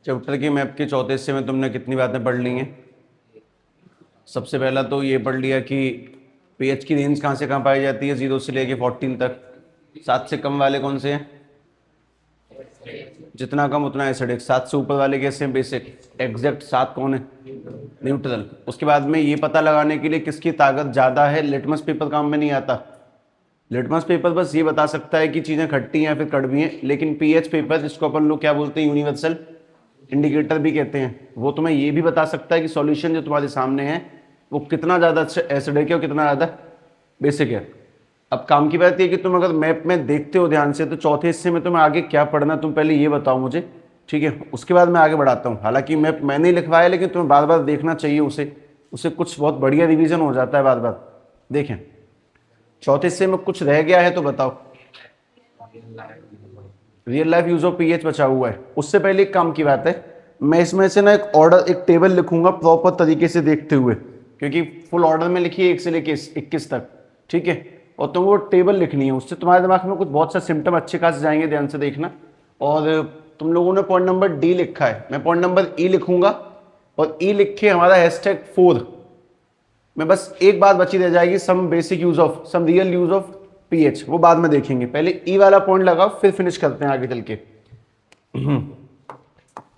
Chapter की map के चौथे हिस्से में तुमने कितनी बातें पढ़ ली हैं? सबसे पहला तो ये पढ़ लिया कि पीएच की रेंज कहाँ से कहाँ पाई जाती है, 0 से लेके 14 तक। 7 से कम वाले कौन से हैं? जितना कम उतना एसिडिक। 7 से ऊपर वाले कैसे हैं? बेसिक। एग्जैक्ट 7 कौन है? न्यूट्रल। उसके बाद में ये पता लगाने के लिए किसकी ताकत ज़्यादा है, लिटमस पेपर काम में नहीं आता। लिटमस पेपर बस ये बता सकता है कि चीज़ें खट्टी हैं या फिर कड़वी हैं, लेकिन पीएच पेपर, जिसको अपन लोग क्या बोलते हैं, यूनिवर्सल इंडिकेटर भी कहते हैं, वो तुम्हें ये भी बता सकता है कि सॉल्यूशन जो तुम्हारे सामने है वो कितना ज़्यादा अच्छा एसिडिक है और कितना ज़्यादा बेसिक है। अब काम की बात ये कि तुम अगर मैप में देखते हो ध्यान से, तो चौथे हिस्से में तुम्हें आगे क्या पढ़ना तुम पहले ये बताओ मुझे, ठीक है? उसके बाद मैं आगे बढ़ाता हूँ। हालांकि मैप मैंने ही लिखवाया, लेकिन तुम्हें बार बार देखना चाहिए उसे, उससे कुछ बहुत बढ़िया रिवीजन हो जाता है बार बार। देखें, चौथे हिस्से में कुछ रह गया है तो बताओ। Real life use of pH बचा हुआ है। उससे पहले एक काम की बात है, मैं इसमें से ना एक ऑर्डर, एक टेबल लिखूंगा प्रॉपर तरीके से देखते हुए, क्योंकि फुल ऑर्डर में लिखिए 1 से लेके 21 तक, ठीक है? और तुम वो टेबल लिखनी है, उससे तुम्हारे दिमाग में कुछ बहुत सा सिम्टम अच्छे खासे जाएंगे, ध्यान से देखना। और तुम लोगों ने पॉइंट नंबर डी लिखा है, मैं पॉइंट नंबर ई लिखूंगा, और ई लिख के हमारा #4 में बस एक बात बची रह जाएगी, some basic use of, some real use of pH, वो बाद में देखेंगे। पहले ई वाला पॉइंट लगाओ, फिर फिनिश करते हैं आगे चल के।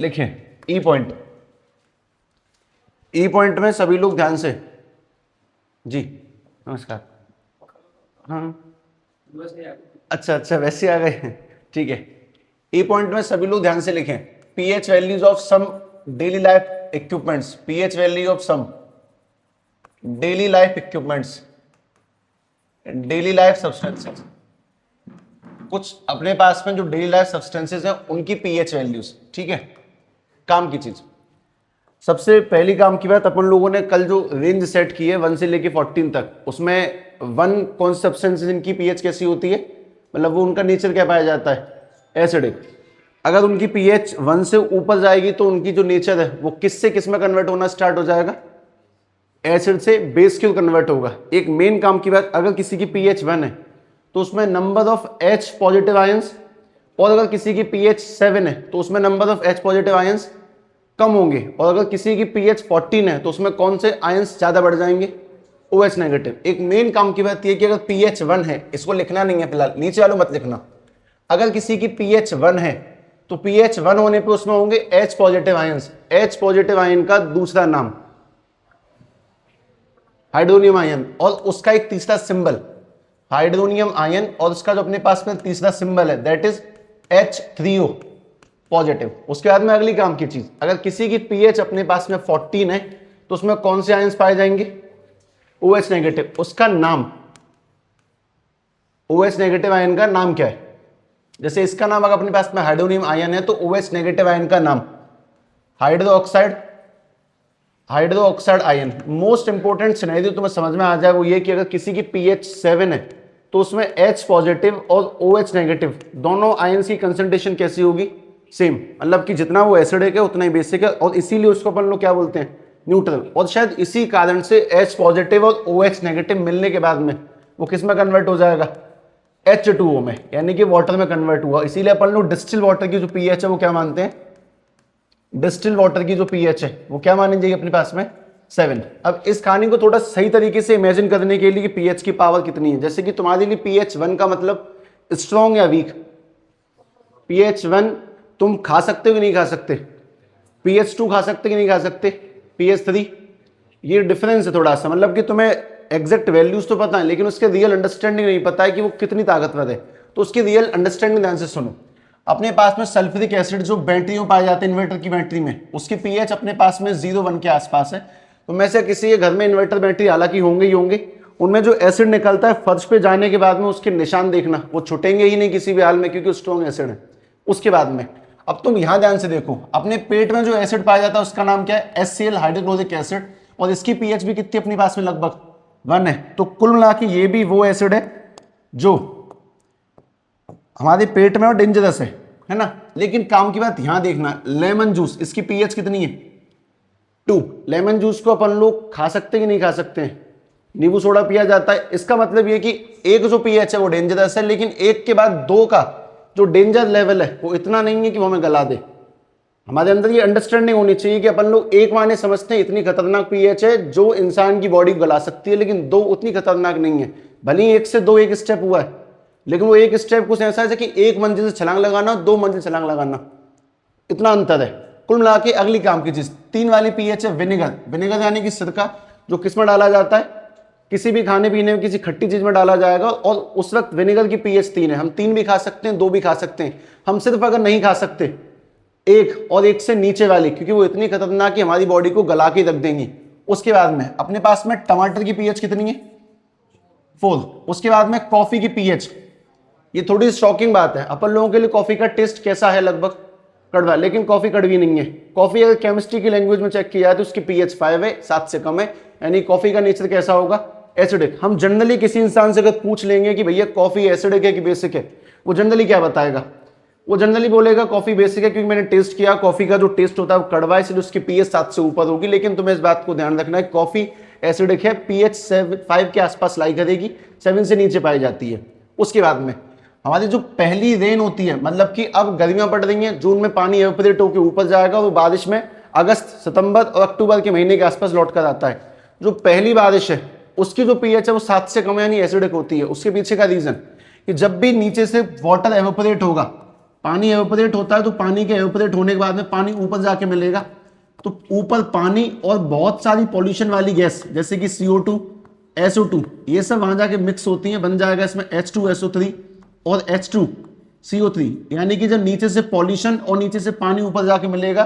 लिखें ई पॉइंट। ई पॉइंट में सभी लोग ध्यान से, जी नमस्कार। हाँ अच्छा वैसे आ गए, ठीक है। ई पॉइंट में सभी लोग ध्यान से लिखें, pH values of some daily life equipments, pH value of some daily life equipments, daily life substances. कुछ अपने पास में जो डेली लाइफ सब्सटेंसेस हैं उनकी पीएच वैल्यूज, ठीक है? काम की चीज। सबसे पहली काम की बात, अपन लोगों ने कल जो रेंज सेट की है 1 से लेके 14 तक, उसमें 1 कौन से सब्सटेंसेस इनकी पीएच कैसी होती है, मतलब वो उनका नेचर क्या पाया जाता है, एसिडिक। अगर उनकी पीएच 1 से ऊपर जाएगी तो उनकी जो नेचर है वो किस से किस में कन्वर्ट होना स्टार्ट हो जाएगा, एसिड से बेस क्यों कन्वर्ट होगा। एक मेन काम की बात, अगर किसी की पीएच 1 है तो उसमें number of H positive ions, और अगर किसी की पीएच 7 है तो उसमें number of H positive ions कम होंगे, और अगर किसी की पीएच 14 है तो उसमें कौन से आयंस ज्यादा बढ़ जाएंगे, OH नेगेटिव। एक मेन काम की बात यह कि अगर पीएच 1 है, इसको लिखना नहीं है फिलहाल, नीचे वालों मत लिखना। अगर किसी की पीएच 1 है तो पीएच 1 होने पे उसमें होंगे H positive ions. H positive ion का दूसरा नाम हाइड्रोनियम आयन, और उसका एक तीसरा सिंबल हाइड्रोनियम आयन, और उसका जो अपने पास में तीसरा सिंबल है दैट इज H3O पॉजिटिव। उसके बाद में अगली काम की चीज, अगर किसी की पीएच अपने पास में 14 है तो उसमें कौन से आयंस पाए जाएंगे, OH नेगेटिव। उसका नाम, OH नेगेटिव आयन का नाम क्या है? जैसे इसका नाम अगर अपने पास में हाइड्रोनियम आयन है तो OH नेगेटिव आयन का नाम hydro oxide ion. Most important scenario तुम्हें समझ में आ जाए वो ये कि अगर किसी की पीएच 7 है तो उसमें H पॉजिटिव और OH नेगेटिव दोनों आयंस की कंसंट्रेशन कैसी होगी, सेम, मतलब कि जितना वो एसिडिक है उतना ही बेसिक है, और इसीलिए उसको अपन लोग क्या बोलते हैं, न्यूट्रल। और शायद इसी कारण से H पॉजिटिव और OH नेगेटिव मिलने के बाद में वो किस में कन्वर्ट हो जाएगा, H2O में, यानी कि वाटर में कन्वर्ट हुआ। इसीलिए अपन लोग डिस्टिल वाटर की जो पीएच है वो क्या मानते हैं, डिस्टिल वाटर की जो पीएच है वो क्या मानी जाएगी अपने पास में, 7। अब इस कहानी को थोड़ा सही तरीके से इमेजिन करने के लिए कि पीएच की पावर कितनी है, जैसे कि तुम्हारे लिए पीएच 1 का मतलब स्ट्रॉन्ग या वीक। पीएच 1 तुम खा सकते हो कि नहीं खा सकते, pH2 खा सकते कि नहीं खा सकते, pH3। ये डिफरेंस है थोड़ा सा, मतलब कि तुम्हें एग्जैक्ट वैल्यूज तो पता है लेकिन उसके रियल अंडरस्टैंडिंग नहीं पता है कि वो कितनी ताकतवर है। तो उसकी रियल अंडरस्टैंडिंग ध्यान से सुनो। अपने पास में सल्फ्यूरिक एसिड जो बैटरी में पाए जाते हैं, इन्वर्टर की बैटरी में, उसकी पीएच अपने पास में 0.1 के आसपास है। तो में से किसी के घर में इन्वर्टर बैटरी हालांकि होंगे ही होंगे, उनमें जो एसिड निकलता है फर्श पे जाने के बाद में उसके निशान देखना, वो छुटेंगे ही नहीं किसी भी हाल में क्योंकि स्ट्रॉन्ग एसिड है। उसके बाद में अब तुम यहां ध्यान से देखो, अपने पेट में जो एसिड पाया जाता है उसका नाम क्या है, HCl हाइड्रोक्लोरिक एसिड, और इसकी पीएच भी कितनी अपने पास में लगभग 1 है। तो कुल मिला के ये भी वो एसिड है जो हमारे पेट में और डेंजरस है ना। लेकिन काम की बात यहां देखना, लेमन जूस, इसकी पीएच कितनी है, 2। लेमन जूस को अपन लोग खा सकते हैं कि नहीं खा सकते हैं, नींबू सोडा पिया जाता है। इसका मतलब ये कि एक जो पीएच है वो डेंजरस है, लेकिन एक के बाद 2 का जो डेंजर लेवल है वो इतना नहीं है कि वो हमें गला दे। हमारे अंदर ये अंडरस्टैंडिंग होनी चाहिए कि अपन लोग एक माने समझते हैं इतनी खतरनाक पीएच है जो इंसान की बॉडी को गला सकती है, लेकिन 2 उतनी खतरनाक नहीं है। भले ही 1 से 2 एक स्टेप हुआ है, लेकिन वो एक स्टेप कुछ ऐसा है कि 1 मंजिल से छलांग लगाना, 2 मंजिल छलांग लगाना, इतना अंतर है। कुल मिला के अगली काम की चीज 3 वाली पीएच है विनेगर। विनेगर यानी कि सिरका, जो किस में डाला जाता है, किसी भी खाने पीने में किसी खट्टी चीज में डाला जाएगा, और उस वक्त विनेगर की पीएच 3 है। हम 3 भी खा सकते हैं, 2 भी खा सकते हैं। हम सिर्फ अगर नहीं खा सकते 1 और 1 से नीचे वाली, क्योंकि वो इतनी खतरनाक कि हमारी बॉडी को गला के रख देंगी। उसके बाद में अपने पास में टमाटर की पीएच कितनी है, 4। उसके बाद में कॉफी की पीएच, ये थोड़ी शॉकिंग बात है, अपन लोगों के लिए कॉफी का टेस्ट कैसा है, लगभग कड़वा, लेकिन कॉफी कड़वी नहीं है। कॉफी अगर केमिस्ट्री की लैंग्वेज में चेक किया जाए तो उसकी पीएच 5 है, 7 से कम है, यानी कॉफी का नेचर कैसा होगा, एसिडिक। हम जनरली किसी इंसान से अगर पूछ लेंगे कि भैया कॉफी एसिडिक है कि बेसिक है, वो जनरली क्या बताएगा, वो जनरली बोलेगा कॉफी बेसिक है, क्योंकि मैंने टेस्ट किया, कॉफी का जो टेस्ट होता है वो कड़वा है, इसलिए उसकी पीएच 7 से ऊपर होगी। लेकिन तुम्हें इस बात को ध्यान रखना है कॉफी एसिडिक है, पीएच 5 के आसपास लाई करेगी, 7 से नीचे पाई जाती है। उसके बाद में हमारी जो पहली रेन होती है, मतलब कि अब गर्मियां पड़ रही हैं, जून में पानी एवेपोरेट होकर ऊपर जाएगा, वो बारिश में अगस्त, सितंबर और अक्टूबर के महीने के आसपास लौट कर आता है। जो पहली बारिश है उसकी जो पीएच है वो 7 से कम यानी एसिडिक होती है। उसके पीछे का रीजन कि जब भी नीचे से वाटर एवेपोरेट होगा, पानी एवेपोरेट होता है, तो पानी के एवेपोरेट होने के बाद में पानी ऊपर जाके मिलेगा, तो ऊपर पानी और बहुत सारी पॉल्यूशन वाली गैस जैसे कि CO2, SO2, ये सब वहां जाके मिक्स होती हैं, बन जाएगा इसमें H2SO3 और H2CO3। यानी कि जब नीचे से पॉल्यूशन और नीचे से पानी ऊपर जाके मिलेगा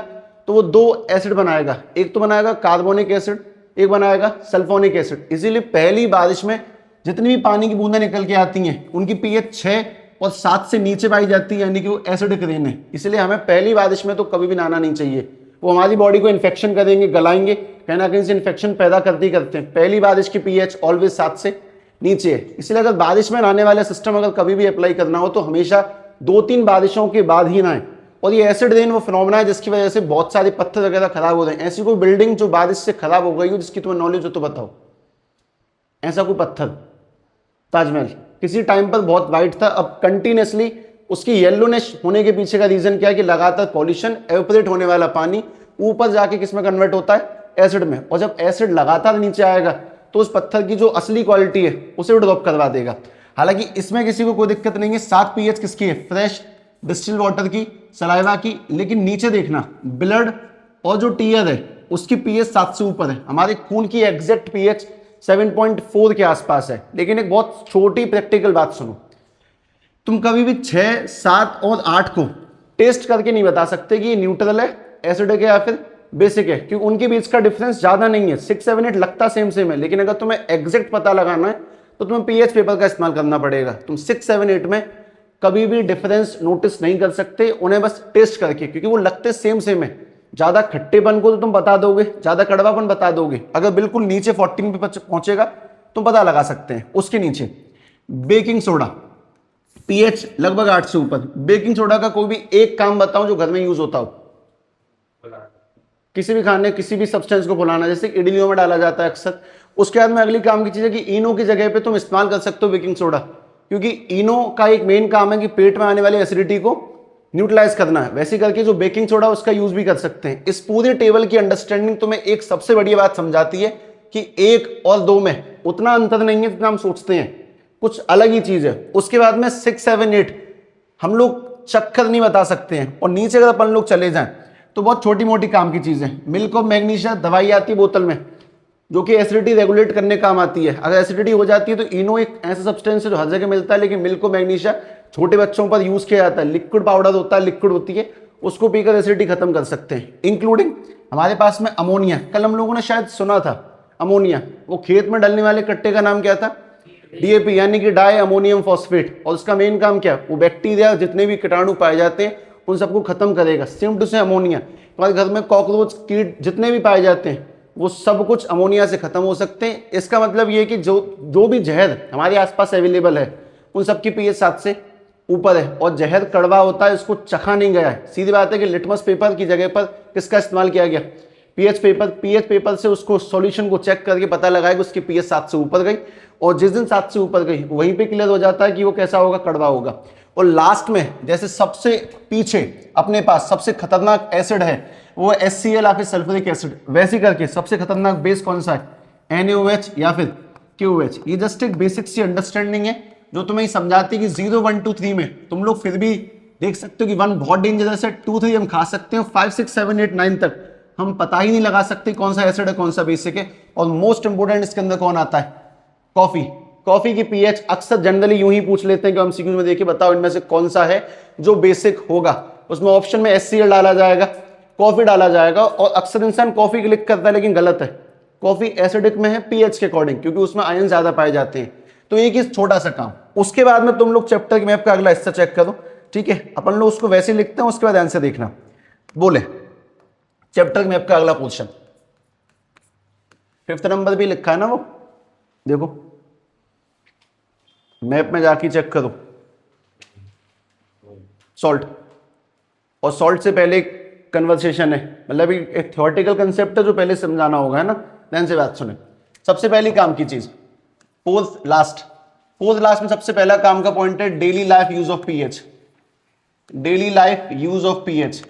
तो वो 2 एसिड बनाएगा, एक तो बनाएगा कार्बोनिक एसिड, एक बनाएगा सल्फोनिक एसिड। इसीलिए पहली बारिश में जितनी भी पानी की बूंदें निकल के आती हैं उनकी पीएच 6 और 7 से नीचे पाई जाती है, यानी कि वो एसिडिक रेन है। इसलिए हमें पहली बारिश में तो कभी भी नहाना नहीं चाहिए, वो हमारी बॉडी को इन्फेक्शन करेंगे, गलाएंगे, कहीं ना कहीं से इन्फेक्शन पैदा करते ही करते हैं। पहली बारिश की पीएच ऑलवेज 7 से नीचे है। इसलिए अगर बारिश में नहाने वाला सिस्टम अगर कभी भी अप्लाई करना हो तो हमेशा 2-3 बारिशों के बाद ही नहाएं। और ये एसिड रेन वो फिनोमेना है जिसकी वजह से बहुत सारे पत्थर वगैरह खराब हो रहे हैं। ऐसी कोई बिल्डिंग जो बारिश से खराब हो गई हो जिसकी तुम्हें नॉलेज हो तो बताओ, ऐसा कोई पत्थर। ताजमहल किसी टाइम पर बहुत वाइट था, अब कंटिन्यूसली उसकी येलोनेस होने के पीछे का रीजन क्या है कि लगातार पॉल्यूशन, एवेपोरेट होने वाला पानी ऊपर जाके किसमें कन्वर्ट होता है, एसिड में। और जब एसिड लगातार नीचे आएगा तो उस पत्थर की जो असली क्वालिटी है उसे ड्रॉप करवा देगा। हालांकि इसमें किसी को कोई दिक्कत नहीं है। 7 पीएच किसकी है, फ्रेश डिस्टिल वाटर की, सलाइवा की। लेकिन नीचे देखना, ब्लड और जो टीयर है उसकी पीएच 7 से ऊपर है। हमारे खून की एग्जैक्ट पीएच 7.4 के आसपास है। लेकिन एक बहुत छोटी प्रैक्टिकल बात सुनो, तुम कभी भी 6, 7 और 8 को टेस्ट करके नहीं बता सकते कि ये न्यूट्रल है, एसिडिक है या फिर बेसिक है, क्योंकि उनके बीच का डिफरेंस ज्यादा नहीं है। 6, 7, 8 लगता सेम है, लेकिन अगर तुम्हें एग्जैक्ट पता लगाना है तो तुम्हें पीएच पेपर का इस्तेमाल करना पड़ेगा। तुम 6, 7, 8 में कभी भी डिफरेंस नोटिस नहीं कर सकते उन्हें बस टेस्ट करके, क्योंकि वो लगते सेम है। ज्यादा खट्टेपन को तो तुम बता दोगे, ज्यादा कड़वापन बता दोगे। अगर बिल्कुल नीचे 14 पे पहुंचेगा तुम पता लगा सकते हैं। उसके नीचे बेकिंग सोडा, पीएच लगभग 8 से ऊपर। बेकिंग सोडा का कोई भी एक काम बताओ जो घर में यूज होता हो, किसी भी खाने, किसी भी सब्सटेंस को फुलाना, जैसे इडलियों में डाला जाता है अक्सर। उसके बाद में अगली काम की चीज है कि इनो की जगह पे तुम इस्तेमाल कर सकते हो बेकिंग सोडा, क्योंकि इनो का एक मेन काम है कि पेट में आने वाली एसिडिटी को न्यूट्रलाइज करना है। वैसे करके जो बेकिंग सोडा उसका यूज भी कर सकते हैं। इस पूरे टेबल की अंडरस्टैंडिंग तुम्हें एक सबसे बड़ी बात समझाती है कि 1 और 2 में उतना अंतर नहीं है जितना हम सोचते हैं, कुछ अलग ही चीज है। उसके बाद में 6, 7, 8 हम लोग चक्कर नहीं बता सकते हैं। और नीचे अगर अपन लोग चले जाएं तो बहुत छोटी मोटी काम की चीजें। मिल्क ऑफ मैग्नीशिया दवाई आती है बोतल में, जो कि एसिडिटी रेगुलेट करने काम आती है। अगर एसिडिटी हो जाती है तो इनो एक ऐसा सब्सटेंस है जो हर जगह मिलता है, लेकिन मिल्क ऑफ मैग्नीशिया छोटे बच्चों पर यूज किया जाता है। लिक्विड पाउडर होता है, लिक्विड होती है, उसको पीकर एसिडिटी खत्म कर सकते हैं। इंक्लूडिंग हमारे पास में अमोनिया, कल हम लोगों ने शायद सुना था अमोनिया, वो खेत में डलने वाले कट्टे का नाम क्या था, डीएपी, यानी कि डाई अमोनियम फॉस्फेट। और उसका मेन काम क्या, वो बैक्टीरिया जितने भी कीटाणु पाए जाते हैं उन सबको खत्म करेगा। सेम टू से अमोनिया, हमारे घर में कॉकरोच कीट जितने भी पाए जाते हैं वो सब कुछ अमोनिया से खत्म हो सकते हैं। इसका मतलब ये है कि जो भी जहर हमारे आसपास अवेलेबल है उन सबकी पीएच 7 से ऊपर है। और जहर कड़वा होता है, इसको चखा नहीं गया है। सीधी बात है कि लिटमस पेपर की जगह पर किसका इस्तेमाल किया गया, पीएच पेपर। पीएच पेपर से उसको सॉल्यूशन को चेक करके पता लगाया कि उसकी पीएच 7 से ऊपर गई, और जिस दिन 7 से ऊपर गई वहीं पे क्लियर हो जाता है कि वो कैसा होगा, कड़वा होगा। और लास्ट में जैसे सबसे पीछे अपने पास सबसे खतरनाक एसिड है वो HCl या फिर सल्फ्यूरिक एसिड, वैसे करके सबसे खतरनाक बेस कौन सा है, NaOH या फिर KOH। ये जस्ट एक बेसिक सी अंडरस्टैंडिंग है जो तुम्हें समझाती है कि 0 1 2 3 में तुम लोग फिर भी देख सकते हो कि 1 बहुत डेंजरस है, 2 3 हम खा सकते हैं, 5 6 7 8 9 तक हम पता ही नहीं लगा सकते कौन सा एसिड है कौन सा बेसिक है। और मोस्ट इंपोर्टेंट इसके अंदर कौन आता है, कॉफी। कॉफी की पीएच अक्सर जनरली यूं ही पूछ लेते हैं कि हम सीक्वेंस में देखिए बताओ इनमें से कौन सा है जो बेसिक होगा। उसमें ऑप्शन में HCl डाला जाएगा, कॉफी डाला जाएगा, और अक्सर इंसान कॉफी क्लिक करता है लेकिन गलत है। कॉफी एसिडिक में है पीएच के अकॉर्डिंग, क्योंकि उसमें आयन ज्यादा पाए जाते हैं। तो एक ही छोटा सा काम। उसके बाद में तुम लोग चैप्टर की मैप का अगला हिस्सा चेक करो, ठीक है। अपन लोग उसको वैसे लिखते हैं, उसके बाद आंसर देखना। बोले चैप्टर की मैप का अगला क्वेश्चन 5th नंबर भी लिखा है ना, वो देखो मैप में जाके चेक करो। सॉल्ट, और सॉल्ट से पहले एक कन्वर्सेशन है, मतलब एक थ्योरेटिकल कंसेप्ट है जो पहले समझाना होगा, है ना। ध्यान से बात सुने। सबसे पहली काम की चीज फोर्थ लास्ट में सबसे पहला काम का पॉइंट है daily life use of pH. Daily life use of pH,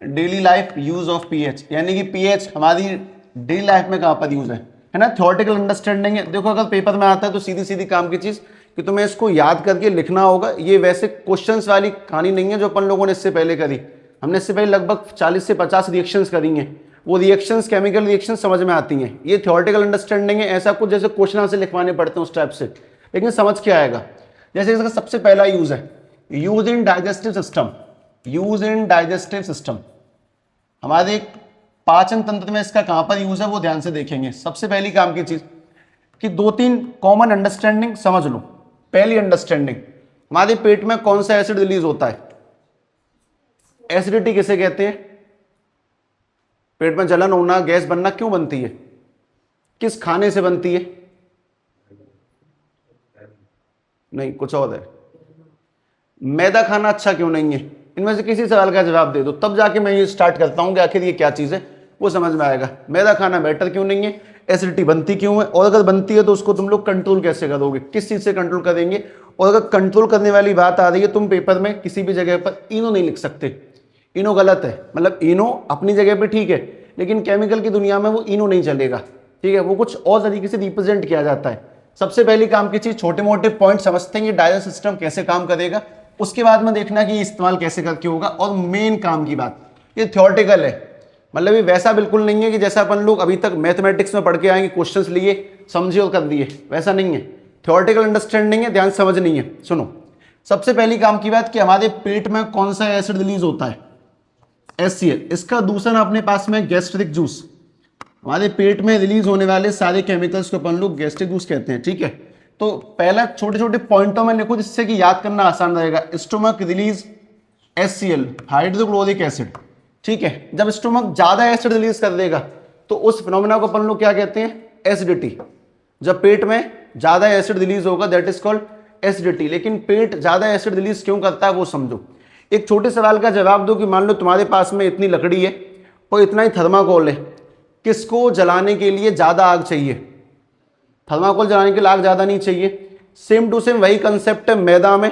daily life use of pH, यानी कि पीएच हमारी डेली लाइफ में कहां पर यूज है ना। थ्योरेटिकल अंडरस्टैंडिंग है। देखो अगर पेपर में आता है तो सीधी सीधी काम की चीज कि तुम्हें इसको याद करके लिखना होगा। ये वैसे क्वेश्चंस वाली कहानी नहीं है जो अपन लोगों ने इससे पहले करी। हमने इससे पहले लगभग 40 से 50 रिएक्शंस करी हैं। वो रिएक्शंस केमिकल रिएक्शंस समझ में आती हैं। ये थ्योरेटिकल अंडरस्टैंडिंग है, ऐसा कुछ जैसे क्वेश्चन आंसर लिखवाने पड़ते हैं उस टाइप से, लेकिन समझ के आएगा। जैसे इसका सबसे पहला यूज है use in digestive system. Use in digestive system हमारे पाचन तंत्र में इसका कहां पर यूज है वो ध्यान से देखेंगे। सबसे पहली काम की चीज कि 2-3 कॉमन अंडरस्टैंडिंग समझ लो। पहली अंडरस्टैंडिंग, हमारे पेट में कौन सा एसिड रिलीज होता है, एसिडिटी किसे कहते हैं। पेट में जलन होना, गैस बनना क्यों बनती है, किस खाने से बनती है, नहीं कुछ और है। मैदा खाना अच्छा क्यों नहीं है। इनमें से किसी सवाल का जवाब दे दो, तब जाके मैं ये स्टार्ट करता हूं कि आखिर ये क्या चीज है, वो समझ में आएगा। मैदा खाना बेटर क्यों नहीं है, एसिडिटी बनती क्यों है, और अगर बनती है तो उसको तुम लोग कंट्रोल कैसे करोगे, किस चीज से कंट्रोल करेंगे। और अगर कंट्रोल करने वाली बात आ रही है, तुम पेपर में किसी भी जगह पर इनो नहीं लिख सकते। इनो गलत है, मतलब इनो अपनी जगह पे ठीक है, लेकिन केमिकल की दुनिया में वो इनो नहीं चलेगा, ठीक है। वो कुछ और तरीके से रिप्रेजेंट किया जाता है। सबसे पहली काम की चीज छोटे मोटे पॉइंट समझते हैं कि डाइजेस्ट सिस्टम कैसे काम करेगा, उसके बाद में देखना कि इस्तेमाल कैसे करके होगा। और मेन काम की बात, ये थ्योरेटिकल है, मतलब ये वैसा बिल्कुल नहीं है कि जैसा अपन लोग अभी तक मैथमेटिक्स में पढ़ के आएंगे, क्वेश्चंस लिए समझे और कर दिए, वैसा नहीं है। थ्योरेटिकल अंडरस्टैंडिंग है, ध्यान समझनी है। सुनो सबसे पहली काम की बात कि हमारे पेट में कौन सा एसिड रिलीज होता है, HCl। इसका दूसरा ना अपने पास में गैस्ट्रिक जूस। हमारे पेट में रिलीज होने वाले सारे केमिकल्स को अपन लोग गैस्ट्रिक जूस कहते हैं, ठीक है। तो पहला छोटे छोटे पॉइंटों में लिखो जिससे कि याद करना आसान रहेगा। Stomach release HCl, hydrochloric acid, ठीक है। जब स्टोमक ज्यादा एसिड रिलीज कर देगा तो उस फिनोमेना को अपन लोग क्या कहते हैं, एसिडिटी। जब पेट में ज्यादा एसिड रिलीज होगा दैट इज कॉल्ड एसिडिटी। लेकिन पेट ज्यादा एसिड रिलीज क्यों करता है वो समझो। एक छोटे सवाल का जवाब दो कि मान लो तुम्हारे पास में इतनी लकड़ी है और इतना ही थर्माकोल है, किसको जलाने के लिए ज्यादा आग चाहिए, थर्माकोल जलाने के लिए आग ज्यादा नहीं चाहिए। सेम टू सेम वही कंसेप्ट है मैदा में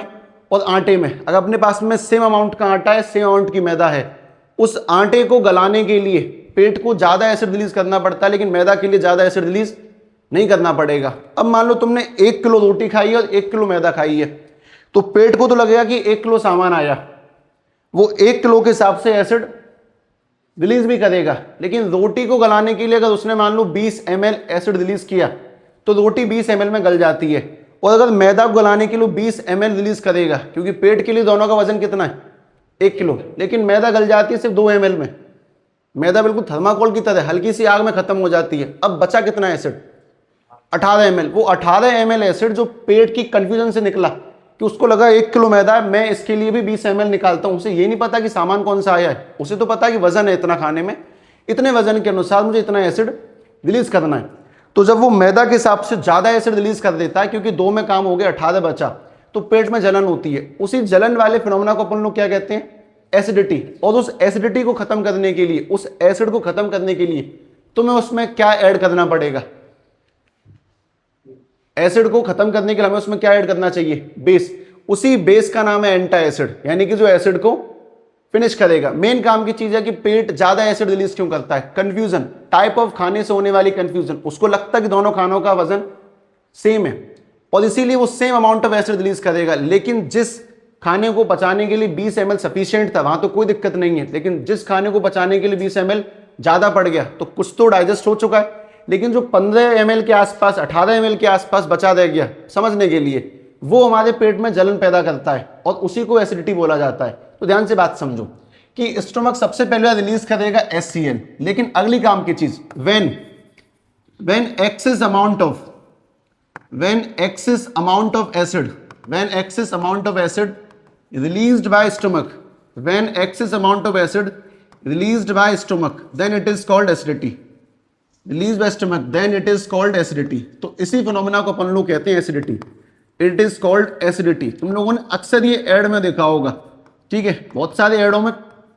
और आटे में। अगर अपने पास में सेम अमाउंट का आटा है, सेम अमाउंट की मैदा है, उस आटे को गलाने के लिए पेट को ज्यादा एसिड रिलीज करना पड़ता है, लेकिन मैदा के लिए ज्यादा एसिड रिलीज नहीं करना पड़ेगा। अब मान लो तुमने 1 किलो रोटी खाई है और 1 किलो मैदा खाई है, तो पेट को तो लगेगा कि 1 किलो सामान आया, वो 1 किलो के हिसाब से एसिड रिलीज भी करेगा, लेकिन रोटी को गलाने के लिए अगर उसने मान लो 20 ml एसिड रिलीज किया तो रोटी 20 ml में गल जाती है। और अगर मैदा को गलाने के लिए 20 ml रिलीज करेगा, क्योंकि पेट के लिए दोनों का वजन कितना है 1 किलो, लेकिन मैदा गल जाती है सिर्फ 2 ml में। मैदा बिल्कुल थर्माकोल की तरह हल्की सी आग में खत्म हो जाती है। अब बचा कितना एसिड 18 ml। वो 18 ml एसिड जो पेट की कंफ्यूजन से निकला कि उसको लगा 1 किलो मैदा है, मैं इसके लिए भी 20 ml निकालता हूं। उसे ये नहीं पता कि सामान कौन सा आया है, उसे तो पता है कि वजन है इतना खाने में, इतने वजन के अनुसार मुझे इतना एसिड रिलीज करना है। तो जब वो मैदा के हिसाब से ज्यादा एसिड रिलीज कर देता है, क्योंकि 2 में काम हो गया 18 बचा, तो पेट में जलन होती है। उसी जलन वाले फिनोमेना को अपन लोग क्या कहते हैं एसिडिटी। और उस एसिडिटी को खत्म करने के लिए, उस एसिड को खत्म करने के लिए तुम्हें उसमें क्या ऐड करना पड़ेगा, एसिड को खत्म करने के लिए हमें उसमें क्या ऐड करना चाहिए बेस। उसी बेस का नाम है एंटा एसिड, यानी कि जो एसिड को फिनिश करेगा। मेन काम की चीज है कि पेट ज्यादा एसिड रिलीज क्यों करता है, कंफ्यूजन, टाइप ऑफ खाने से होने वाली कंफ्यूजन। उसको लगता है कि दोनों खानों का वजन सेम है और इसीलिए वो same amount of acid release करेगा। लेकिन जिस खाने को पचाने के लिए 20 ml सफिशिएंट था, वहां तो कोई दिक्कत नहीं है। लेकिन जिस खाने को पचाने के लिए 20 ml ज्यादा पड़ गया, तो कुछ तो डाइजेस्ट हो चुका है, लेकिन जो 15 ml के आसपास, 18 ml के आसपास बचा रह गया समझने के लिए, वो हमारे पेट में जलन पैदा करता है और उसी को एसिडिटी बोला जाता है। तो ध्यान से बात समझो कि स्टोमक सबसे पहले रिलीज करेगा HCl, लेकिन अगली काम की चीज when excess amount of acid released by stomach, when excess amount of acid released by stomach, then it is called acidity, released by stomach, then it is called acidity। तो इसी phenomena को अपन लोग कहते हैं acidity, it is called acidity. तुम लोगों ने अक्सर ये एड में देखा होगा, ठीक है, बहुत सारे एडों में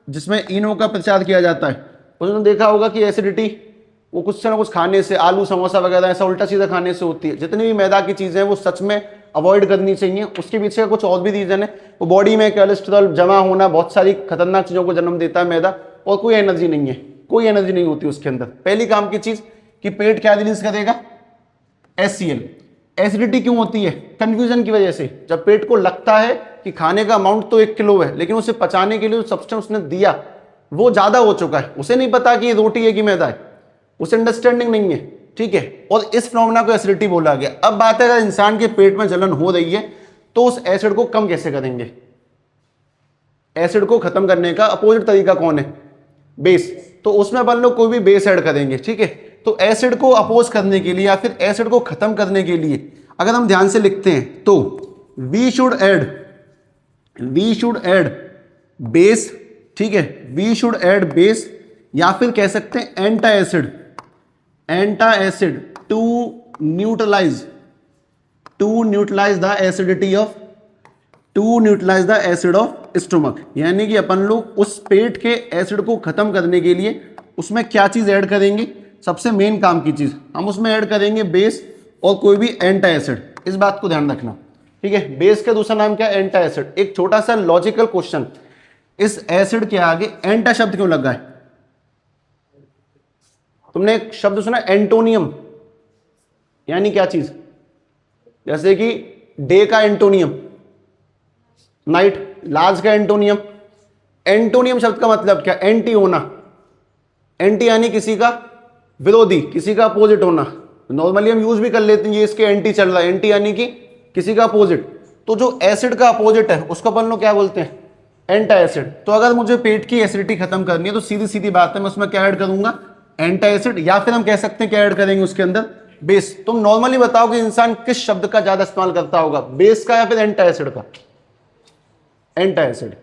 जिसमें इनो का प्रचार किया जाता है, उसमें देखा होगा कि एसिडिटी वो कुछ ना कुछ खाने से, आलू समोसा वगैरह ऐसा उल्टा सीधा खाने से होती है। जितनी भी मैदा की चीजें हैं वो सच में अवॉइड करनी चाहिए। उसके पीछे का कुछ और भी रीजन है, वो बॉडी में कोलेस्ट्रॉल जमा होना, बहुत सारी खतरनाक चीजों को जन्म देता है मैदा, और कोई एनर्जी नहीं है, कोई एनर्जी नहीं होती उसके अंदर। पहली काम की चीज कि पेट क्या रिलीज करेगा HCl। एसिडिटी क्यों होती है, कंफ्यूजन की वजह से। जब पेट को लगता है कि खाने का अमाउंट तो 1 किलो है, लेकिन उसे पचाने के लिए जो सब्सटेंस उसने दिया वो ज्यादा हो चुका है, उसे नहीं पता कि ये रोटी है कि मैदा है, उसे अंडरस्टैंडिंग नहीं है, ठीक है, और इस फिनोमेना को एसिडिटी बोला गया। अब बात है अगर इंसान के पेट में जलन हो रही है तो उस एसिड को कम कैसे करेंगे। एसिड को खत्म करने का अपोजिट तरीका कौन है, बेस। तो उसमें अपन लोग कोई भी बेस ऐड करेंगे, ठीक है। तो एसिड को अपोज करने के लिए या फिर एसिड को खत्म करने के लिए अगर हम ध्यान से लिखते हैं तो वी शुड ऐड बेस, ठीक है, वी शुड ऐड बेस, या फिर कह सकते हैं antacid to neutralise the acid of stomach. यानी कि अपन लोग उस पेट के एसिड को खत्म करने के लिए उसमें क्या चीज ऐड करेंगे, सबसे मेन काम की चीज हम उसमें ऐड करेंगे बेस और कोई भी एंटा एसिड। इस बात को ध्यान रखना, ठीक है। बेस का दूसरा नाम क्या है, एंटा एसिड। एक छोटा सा लॉजिकल क्वेश्चन, इस एसिड के आगे एंटा शब्द क्यों लगा है। तुमने एक शब्द सुना एंटोनियम, यानी क्या चीज, जैसे कि डे का एंटोनियम नाइट, लार्ज का एंटोनियम। एंटोनियम शब्द का मतलब क्या, एंटी होना। एंटी यानी किसी का विरोधी, किसी का अपोजिट होना। नॉर्मली हम यूज भी कर लेते हैं, ये इसके एंटी चल रहा है, एंटी यानी कि किसी का अपोजिट। तो जो एसिड का अपोजिट है उसको अपन लोग क्या बोलते हैं, एंटा एसिड। तो अगर मुझे पेट की एसिडिटी खत्म करनी है तो सीधी सीधी बात है, मैं उसमें क्या ऐड करूंगा, एंटा एसिड, या फिर हम कह सकते हैं क्या ऐड करेंगे उसके अंदर, बेस। तुम नॉर्मली बताओ कि इंसान किस शब्द का ज्यादा इस्तेमाल करता होगा, बेस का या फिर एंटा एसिड का। एंटा एसिड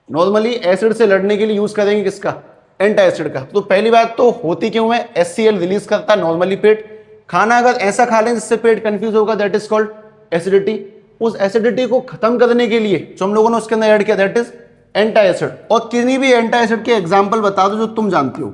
नॉर्मली एसिड से लड़ने के लिए यूज करेंगे किसका, एंटा एसिड का। तो पहली बात तो होती क्यों है, HCl रिलीज करता है नॉर्मली पेट। खाना अगर ऐसा खा लें जिससे पेट कंफ्यूज होगा, दैट इज कॉल्ड एसिडिटी। उस एसिडिटी को खत्म करने के लिए जो हम लोगों ने उसके अंदर ऐड किया, दैट इज एंटा एसिड। और किसी भी एंटा एसिड के एग्जाम्पल बता दो जो तुम जानते हो,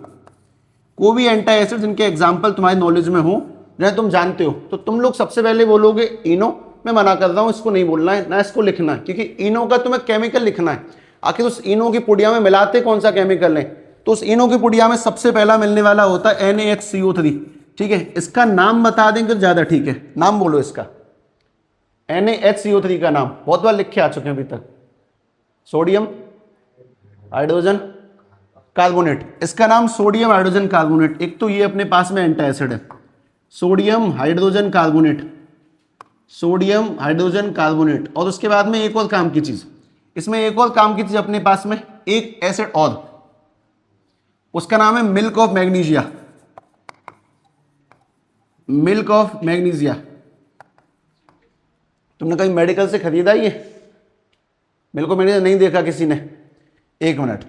कोई भी एंटा एसिड जिनके एग्जाम्पल तुम्हारी नॉलेज में हो, जैसे तुम जानते हो, तो तुम लोग सबसे पहले बोलोगे इनो। मैं मना कर रहा हूं, इसको नहीं बोलना है ना, इसको लिखना है, क्योंकि इनो का तुम्हें केमिकल लिखना है। आखिर उस इनो की पुड़िया में मिलाते कौन सा केमिकल है, तो उस इनो की पुड़िया में सबसे पहला मिलने वाला होता है NaHCO3, ठीक है। इसका नाम बता देंगे ज्यादा ठीक है, नाम बोलो इसका, NaHCO3 का नाम बहुत बार लिख के आ चुके हैं अभी तक। सोडियम, हाइड्रोजन, कार्बोनेट, इसका नाम सोडियम हाइड्रोजन कार्बोनेट। एक तो ये अपने पास में एंटी एसिड है, sodium hydrogen carbonate, sodium hydrogen carbonate. और उसके बाद में एक और काम की चीज, इसमें एक और काम की चीज अपने पास में एक एसिड और, उसका नाम है milk of magnesia, milk of magnesia. तुमने कहीं मेडिकल से खरीदा ये मिल्क ऑफ मैग्नीशिया? नहीं देखा किसी ने? एक मिनट,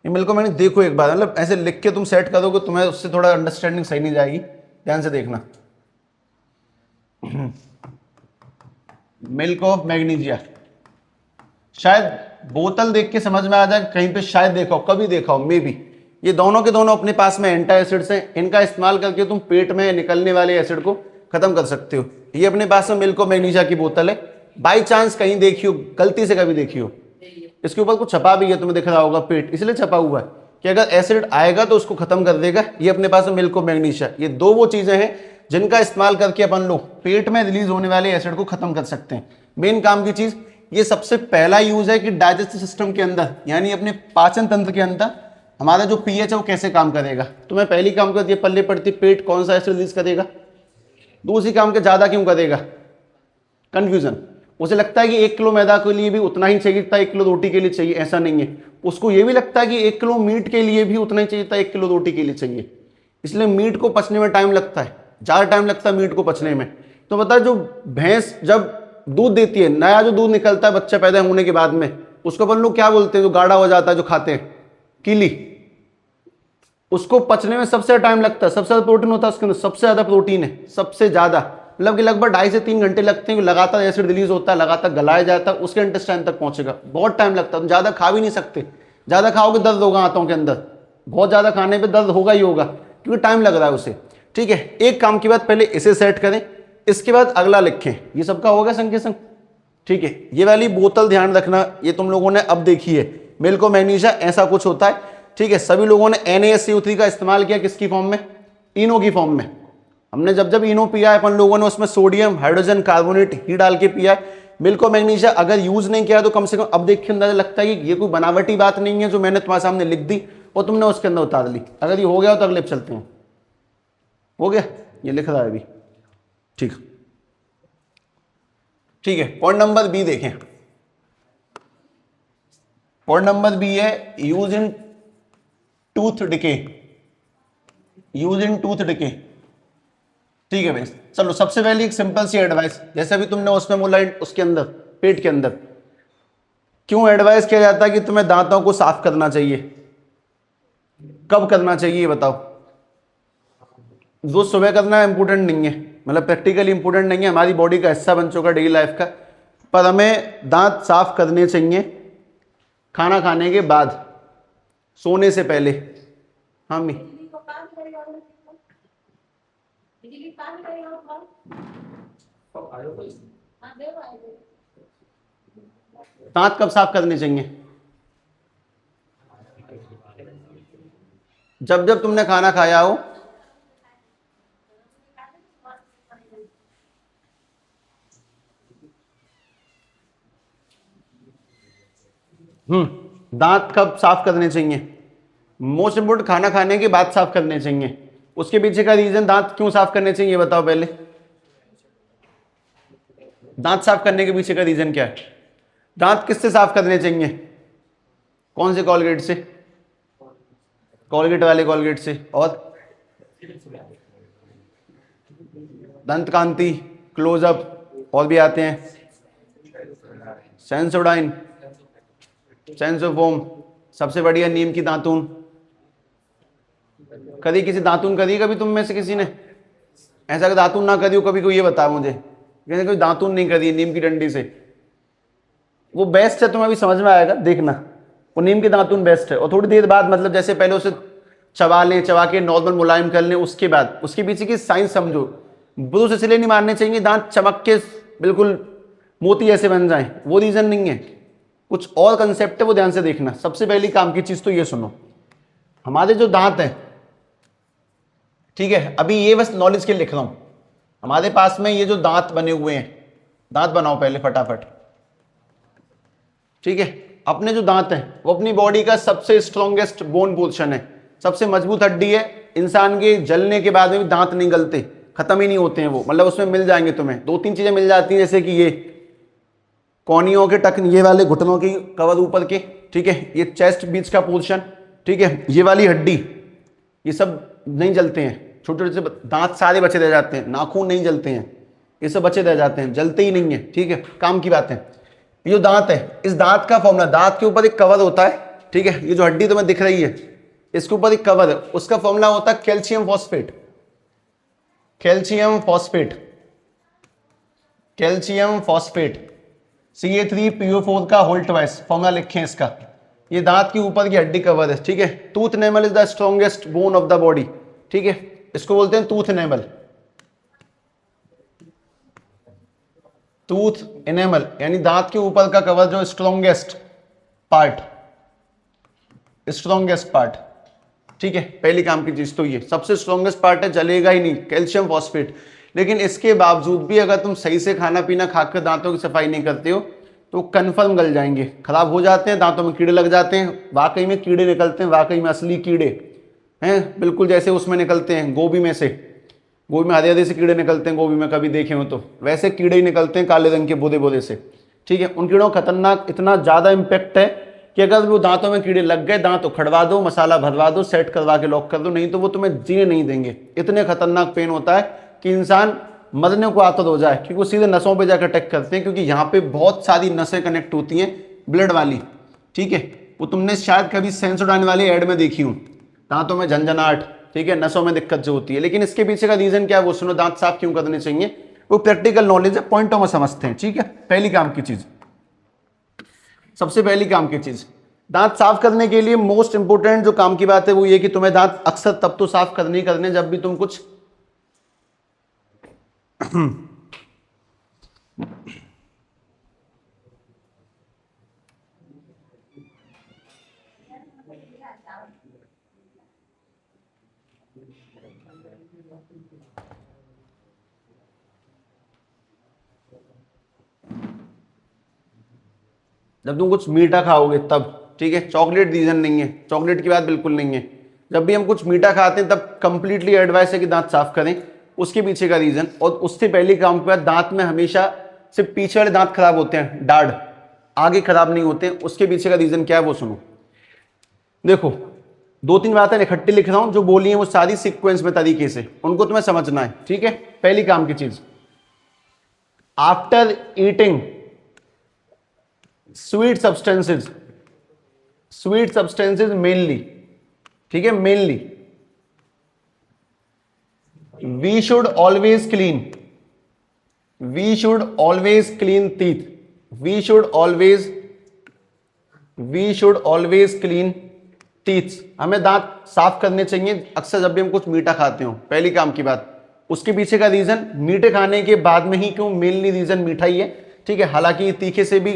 ये मिल्क ऑफ मैग्नीशिया देखो एक बार, मतलब ऐसे लिख के तुम सेट करोगे, तुम्हें उससे थोड़ा अंडरस्टैंडिंग सही नहीं जाएगी, ध्यान से देखना। मिल्क ऑफ मैग्नीशिया, शायद बोतल देख के समझ में आ जाए, कहीं पे शायद देखा हो, कभी देखा हो, मे बी। ये दोनों के दोनों अपने पास में एंटी एसिड्स हैं, इनका इस्तेमाल करके तुम पेट में निकलने वाले एसिड को खत्म कर सकते हो। ये अपने पास में मिल्क ऑफ मैग्नीशिया की बोतल है, बाई चांस कहीं देखी हो, गलती से कभी देखी हो, इसके ऊपर कुछ छपा भी है, तुम्हें दिख रहा होगा पेट, इसलिए छपा हुआ है कि अगर एसिड आएगा तो उसको खत्म कर देगा। ये अपने पास में मिल्क ऑफ मैग्नीशिया। ये दो वो चीजें हैं जिनका इस्तेमाल करके अपन लोग पेट में रिलीज होने वाले एसिड को खत्म कर सकते हैं। मेन काम की चीज, ये सबसे पहला यूज है कि डाइजेस्टिव सिस्टम के अंदर, यानी अपने पाचन तंत्र के अंदर हमारा जो पीएच है वो कैसे काम करेगा। तो मैं पहली काम करती है पल्ले पड़ती, पेट कौन सा एसिड रिलीज करेगा, दूसरी काम के ज्यादा क्यों करेगा, कंफ्यूजन। उसे लगता है कि 1 किलो मैदा के लिए भी उतना ही चाहिए था 1 किलो रोटी के लिए चाहिए, ऐसा नहीं है। उसको ये भी लगता है कि 1 किलो मीट के लिए भी उतना ही चाहिए था 1 किलो रोटी के लिए चाहिए। इसलिए मीट को पचने में टाइम लगता है, ज्यादा टाइम लगता है मीट को पचने में। तो बता, जो भैंस जब दूध देती है, नया जो दूध निकलता है बच्चा पैदा होने के बाद में, उसको अपन लोग क्या बोलते हैं, जो गाढ़ा हो जाता है जो खाते हैं, कीली, उसको पचने में सबसे टाइम लगता है। सबसे ज्यादा प्रोटीन होता है उसके अंदर, सबसे ज्यादा प्रोटीन है, सबसे ज्यादा, मतलब कि लगभग 2.5 से 3 घंटे लगते हैं। लगातार एसिड रिलीज होता है, लगातार गलाया जाता है, उसके इंटेस्टाइन तक पहुंचेगा, बहुत टाइम लगता है। तुम ज्यादा खा भी नहीं सकते, ज्यादा खाओगे दर्द होगा हाथों के अंदर, बहुत ज्यादा खाने पे दर्द होगा ही होगा, क्योंकि टाइम लग रहा है उसे। ठीक है, एक काम की बात, पहले इसे सेट करें, इसके बाद अगला लिखें। ये सबका होगा संग के संग। ठीक है, ये वाली बोतल ध्यान रखना, ये तुम लोगों ने अब देखी है, मिल्क ऑफ मैग्नीशिया ऐसा कुछ होता है। ठीक है, सभी लोगों ने NaSCO3 का इस्तेमाल किया, किसकी फॉर्म में, इनो की फॉर्म में। हमने जब जब इनो पिया है अपन लोगों ने, उसमें सोडियम हाइड्रोजन कार्बोनेट ही डाल के पिया है। मिल्क ऑफ मैग्नीशिया अगर यूज नहीं किया तो कम से कम अब देख के अंदाजा लगता है कि ये कोई बनावटी बात नहीं है जो मैंने तुम्हारे सामने लिख दी और तुमने उसके अंदर उतार ली। अगर ये हो गया तो अगले चलते हैं। हो गया, ये लिख रहा है अभी। ठीक ठीक है, पॉइंट नंबर बी देखें। पॉइंट नंबर बी है use in tooth decay, use in tooth decay. ठीक है भाई, चलो सबसे पहले एक सिंपल सी एडवाइस, जैसे अभी तुमने उसमें बोला उसके अंदर पेट के अंदर क्यों एडवाइस किया जाता है कि तुम्हें दांतों को साफ करना चाहिए, कब करना चाहिए बताओ। रोज सुबह करना इंपॉर्टेंट नहीं है, मतलब प्रैक्टिकली इंपॉर्टेंट नहीं है, हमारी बॉडी का हिस्सा बन चुका डेली लाइफ का, पर हमें दांत साफ करने चाहिए खाना खाने के बाद, सोने से पहले। हाँ मी, दांत कब साफ करने चाहिए, जब जब तुमने खाना खाया हो। दांत कब साफ करने चाहिए, मोस्ट इंपोर्टेंट खाना खाने के बाद साफ करने चाहिए। उसके पीछे का रीजन, दांत क्यों साफ करने चाहिए बताओ पहले। दांत साफ करने के पीछे का रीजन क्या है, दांत किससे साफ करने चाहिए, कौन से कॉलगेट से, कॉलगेट वाले कॉलगेट से, और दंत कांति, क्लोजअप, और भी आते हैं, सेंसोडाइन, सेंसोफोम, सबसे बढ़िया नीम की दातून। कभी किसी दातून करी कभी तुम में से किसी ने, ऐसा कि दातून ना करी हो कभी, कोई ये बता मुझे, कोई दातून नहीं करी नीम की डंडी से, वो बेस्ट है, तुम्हें अभी समझ में आएगा देखना, वो नीम की दातून बेस्ट है। और थोड़ी देर बाद, मतलब जैसे पहले उसे चबा लें, चबा के नॉर्मल मुलायम कर लें, उसके बाद उसके पीछे की साइंस समझो। ब्रूस इसलिए नहीं मारने चाहिए दांत चमक के बिल्कुल मोती ऐसे बन जाए, वो रीजन नहीं है, कुछ और कंसेप्ट है, वो ध्यान से देखना। सबसे पहली काम की चीज तो ये सुनो, हमारे जो दांत है, ठीक है, अभी ये बस नॉलेज के लिए लिख रहा हूं, हमारे पास में ये जो दांत बने हुए हैं, दांत बनाओ पहले फटाफट। ठीक है, अपने जो दांत हैं वो अपनी बॉडी का सबसे स्ट्रॉन्गेस्ट बोन पोर्शन है, सबसे मजबूत हड्डी है। इंसान के जलने के बाद में भी दांत नहीं गलते, खत्म ही नहीं होते हैं वो, मतलब उसमें मिल जाएंगे तुम्हें 2-3 चीजें मिल जाती हैं, जैसे कि ये कोहनियों के टक, ये वाले घुटनों की कवर ऊपर के, ठीक है, ये चेस्ट बीच का पोर्शन, ठीक है, ये वाली हड्डी, ये सब नहीं जलते हैं। छोटे छोटे से दांत सारे बचे रह जाते हैं, नाखून नहीं जलते हैं, ये सब बचे रह जाते हैं, जलते ही नहीं है, ठीक है, काम की बात है। ये जो दांत है, इस दांत का फॉर्मूला, दांत के ऊपर एक कवर होता है, ठीक है, ये जो हड्डी तुम्हें दिख रही है इसके ऊपर एक कवर है, उसका फॉर्मूला होता है calcium phosphate. Calcium phosphate, calcium phosphate, Ca3PO4 का होल ट्वाइस, फॉर्मूला लिखें इसका। ये दांत के ऊपर की हड्डी कवर है, ठीक है। Tooth enamel is the strongest bone of the body, ठीक है, इसको बोलते हैं टूथ एनेमल। टूथ एनेमल यानी दांत के ऊपर का कवर, जो स्ट्रॉन्गेस्ट पार्ट, स्ट्रॉन्गेस्ट पार्ट, ठीक है। पहली काम की चीज तो ये सबसे स्ट्रॉन्गेस्ट पार्ट है, जलेगा ही नहीं, कैल्शियम फॉस्फेट। लेकिन इसके बावजूद भी अगर तुम सही से खाना पीना खाकर दांतों की सफाई नहीं करते हो तो कंफर्म गल जाएंगे, खराब हो जाते हैं, दांतों में कीड़े लग जाते हैं, वाकई में कीड़े निकलते हैं, वाकई में असली कीड़े हैं, बिल्कुल जैसे उसमें निकलते हैं गोभी में से, गोभी में हरे हरे से कीड़े निकलते हैं, गोभी में कभी देखे हो तो वैसे कीड़े ही निकलते हैं काले रंग के बोदे बोदे से, ठीक है। उन कीड़ों का खतरनाक इतना ज़्यादा इम्पैक्ट है कि अगर वो दांतों में कीड़े लग गए, दांत उखड़वा दो, मसाला भरवा दो, सेट करवा के लॉक कर दो, नहीं तो वो तुम्हें जीने नहीं देंगे। इतने खतरनाक पेन होता है कि इंसान मरने को आतुर हो जाए, क्योंकि वो सीधे नसों पे जाकर अटैक करते हैं, क्योंकि यहाँ पे बहुत सारी नसें कनेक्ट होती हैं ब्लड वाली, ठीक है। वो तुमने शायद कभी सेंसोडाइन वाली एड में देखी हूँ, दांतों में झंझनाहट, ठीक है, नसों में दिक्कत जो होती है। लेकिन इसके पीछे का रीजन क्या है वो सुनो, दांत साफ क्यों करने चाहिए, वो प्रैक्टिकल नॉलेज है, पॉइंटों में समझते हैं, ठीक है। पहली काम की चीज, सबसे पहली काम की चीज, दांत साफ करने के लिए मोस्ट इंपोर्टेंट जो काम की बात है वो ये कि तुम्हें दांत अक्सर तब तो साफ करने ही करने जब भी तुम कुछ जब तुम कुछ मीठा खाओगे तब, ठीक है। चॉकलेट रीजन नहीं है, चॉकलेट की बात बिल्कुल नहीं है। जब भी हम कुछ मीठा खाते हैं तब कंप्लीटली एडवाइस है कि दांत साफ करें, उसके पीछे का रीजन। और उससे पहले काम के बाद दांत में हमेशा सिर्फ पीछे वाले दांत खराब होते हैं, दाढ़ आगे खराब नहीं होते, उसके पीछे का रीजन क्या है वो सुनो। देखो 2-3 बातें इकट्ठी लिख रहा हूं, जो बोली है वो सारी सीक्वेंस में तरीके से, उनको तुम्हें समझना है, ठीक है। पहली काम की चीज, after eating sweet substances mainly, ठीक है, mainly we should always clean teeth, we should always clean teeth. हमें दांत साफ करने चाहिए अक्सर जब भी हम कुछ मीठा खाते हो, पहली काम की बात। उसके पीछे का रीजन, मीठे खाने के बाद में ही क्यों, मेनली रीजन मीठा ही है, ठीक है। हालांकि तीखे से भी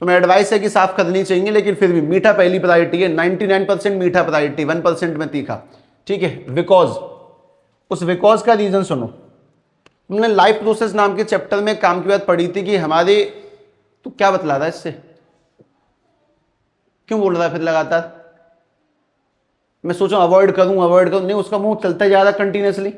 तुम्हें एडवाइस है कि साफ करनी चाहिए, लेकिन फिर भी मीठा पहली प्रायोरिटी है, 99% मीठा प्रायोरिटी, 1% में तीखा, ठीक है। बिकॉज, उस बिकॉज का रीजन सुनो। तुमने लाइफ प्रोसेस नाम के चैप्टर में काम की बात पढ़ी थी कि हमारे, तो क्या बतला रहा है इससे, क्यों बोल रहा है फिर लगातार, मैं सोचा अवॉइड करूं, नहीं, उसका मुंह चलता जा रहा कंटिन्यूसली।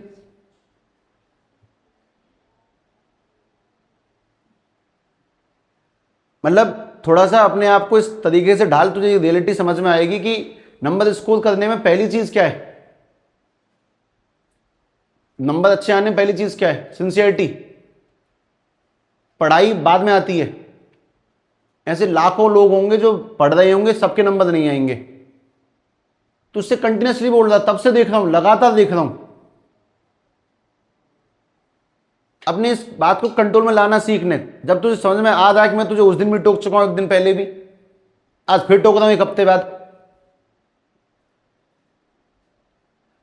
मतलब थोड़ा सा अपने आप को इस तरीके से ढाल, तुझे रियलिटी समझ में आएगी कि नंबर स्कोर करने में पहली चीज क्या है, नंबर अच्छे आने में पहली चीज क्या है, सिंसियरिटी। पढ़ाई बाद में आती है। ऐसे लाखों लोग होंगे जो पढ़ रहे होंगे, सबके नंबर नहीं आएंगे। तो उससे कंटिन्यूसली बोल रहा, तब से देख रहा हूं, लगातार देख रहा हूं। अपने इस बात को कंट्रोल में लाना सीखने, जब तुझे समझ में आ रहा है कि मैं तुझे उस दिन भी टोक चुका हूं, एक दिन पहले भी, आज फिर टोक रहा हूं एक हफ्ते बाद,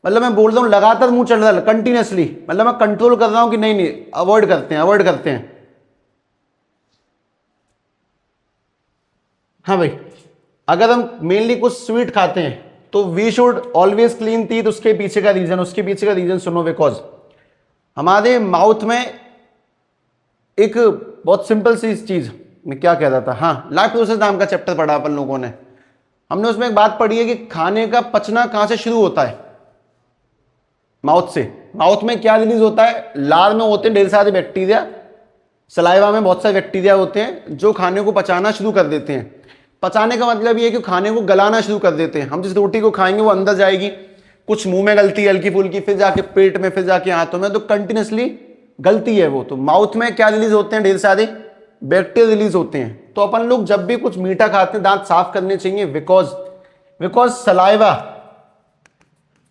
मतलब मैं बोल रहा हूं लगातार मुंह चल रहा है कंटिन्यूसली, मतलब मैं कंट्रोल कर रहा हूं कि नहीं अवॉइड करते हैं। हाँ भाई, अगर हम मेनली कुछ स्वीट खाते हैं तो we should always clean teeth. उसके पीछे का रीजन सुनो। बिकॉज हमारे माउथ में एक बहुत सिंपल सी चीज, मैं क्या कह रहा था, हाँ, लाइफ प्रोसेस नाम का चैप्टर पढ़ा अपन लोगों ने। हमने उसमें एक बात पढ़ी है कि खाने का पचना कहां से शुरू होता है? माउथ से। माउथ में क्या रिलीज होता है? लार में होते हैं ढेर सारे बैक्टीरिया, सलाइवा में बहुत सारे बैक्टीरिया होते हैं जो खाने को पचाना शुरू कर देते हैं। पचाने का मतलब ये है कि खाने को गलाना शुरू कर देते हैं। हम जिस रोटी को खाएंगे वो अंदर जाएगी, कुछ मुंह में गलती है हल्की फुल्की, फिर जाके पेट में, फिर जाके हाथों में, तो कंटिन्यूसली गलती है वो। तो माउथ में क्या रिलीज होते हैं? ढेर सारे बैक्टीरिया रिलीज होते हैं। तो अपन लोग जब भी कुछ मीठा खाते हैं दांत साफ करने चाहिए, because saliva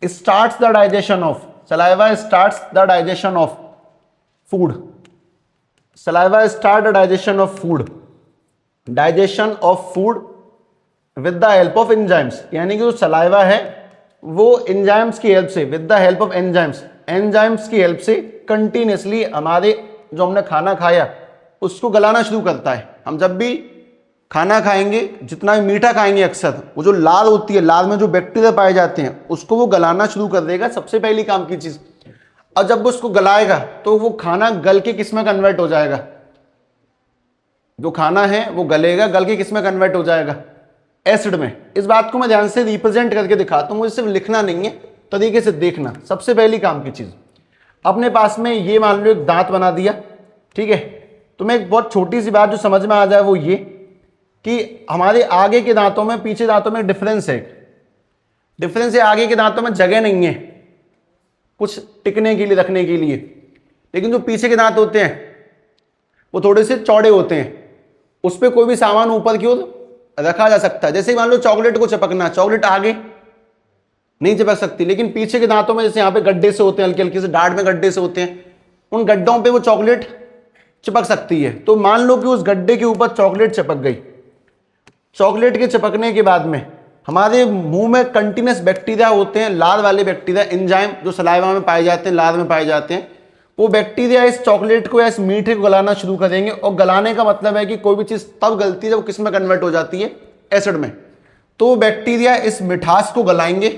starts the digestion of food. Saliva start the digestion of food with the help of enzymes. यानी कि जो सलाइवा है वो एंजाइम्स की हेल्प से, with the help of enzymes की हेल्प से कंटिन्यूसली हमारे जो हमने खाना खाया उसको गलाना शुरू करता है। हम जब भी खाना खाएंगे, जितना भी मीठा खाएंगे, अक्सर वो जो लार होती है, लार में जो बैक्टीरिया पाए जाते हैं उसको वो गलाना शुरू कर देगा, सबसे पहली काम की चीज। और जब वो उसको गलाएगा तो वो खाना गल के किस में कन्वर्ट हो जाएगा? जो खाना है वो गलेगा, गल के किस में कन्वर्ट हो जाएगा? एसिड में। इस बात को मैं ध्यान से रिप्रेजेंट करके दिखाता हूं, मुझे सिर्फ लिखना नहीं है, तरीके से देखना। सबसे पहली काम की चीज, अपने पास में ये मान लो एक दांत बना दिया, ठीक है। तो मैं एक बहुत छोटी सी बात जो समझ में आ जाए वो ये कि हमारे आगे के दांतों में पीछे दांतों में डिफरेंस है। आगे के दांतों में जगह नहीं है कुछ टिकने के लिए, रखने के लिए, लेकिन जो पीछे के दांत होते हैं वो थोड़े से चौड़े होते हैं, उस पर कोई भी सामान ऊपर की ओर रखा जा सकता है। जैसे मान लो चॉकलेट को चिपकना, चॉकलेट आगे नहीं चिपक सकती, लेकिन पीछे के दांतों में जैसे यहाँ पे गड्ढे से होते हैं, हल्के हल्के से डांट में गड्ढे से होते हैं, उन गड्ढों पे वो चॉकलेट चिपक सकती है। तो मान लो कि उस गड्ढे के ऊपर चॉकलेट चिपक गई। चॉकलेट के चिपकने के बाद में हमारे मुंह में कंटिन्यूस बैक्टीरिया होते हैं, लार वाले बैक्टीरिया, एंजाइम जो सलाइवा में पाए जाते हैं, लार में पाए जाते हैं। वो बैक्टीरिया इस चॉकलेट को या इस मीठे को गलाना शुरू करेंगे। और गलाने का मतलब है कि कोई भी चीज तब गलती है जब किस में कन्वर्ट हो जाती है? एसिड में। तो बैक्टीरिया इस मिठास को गलाएंगे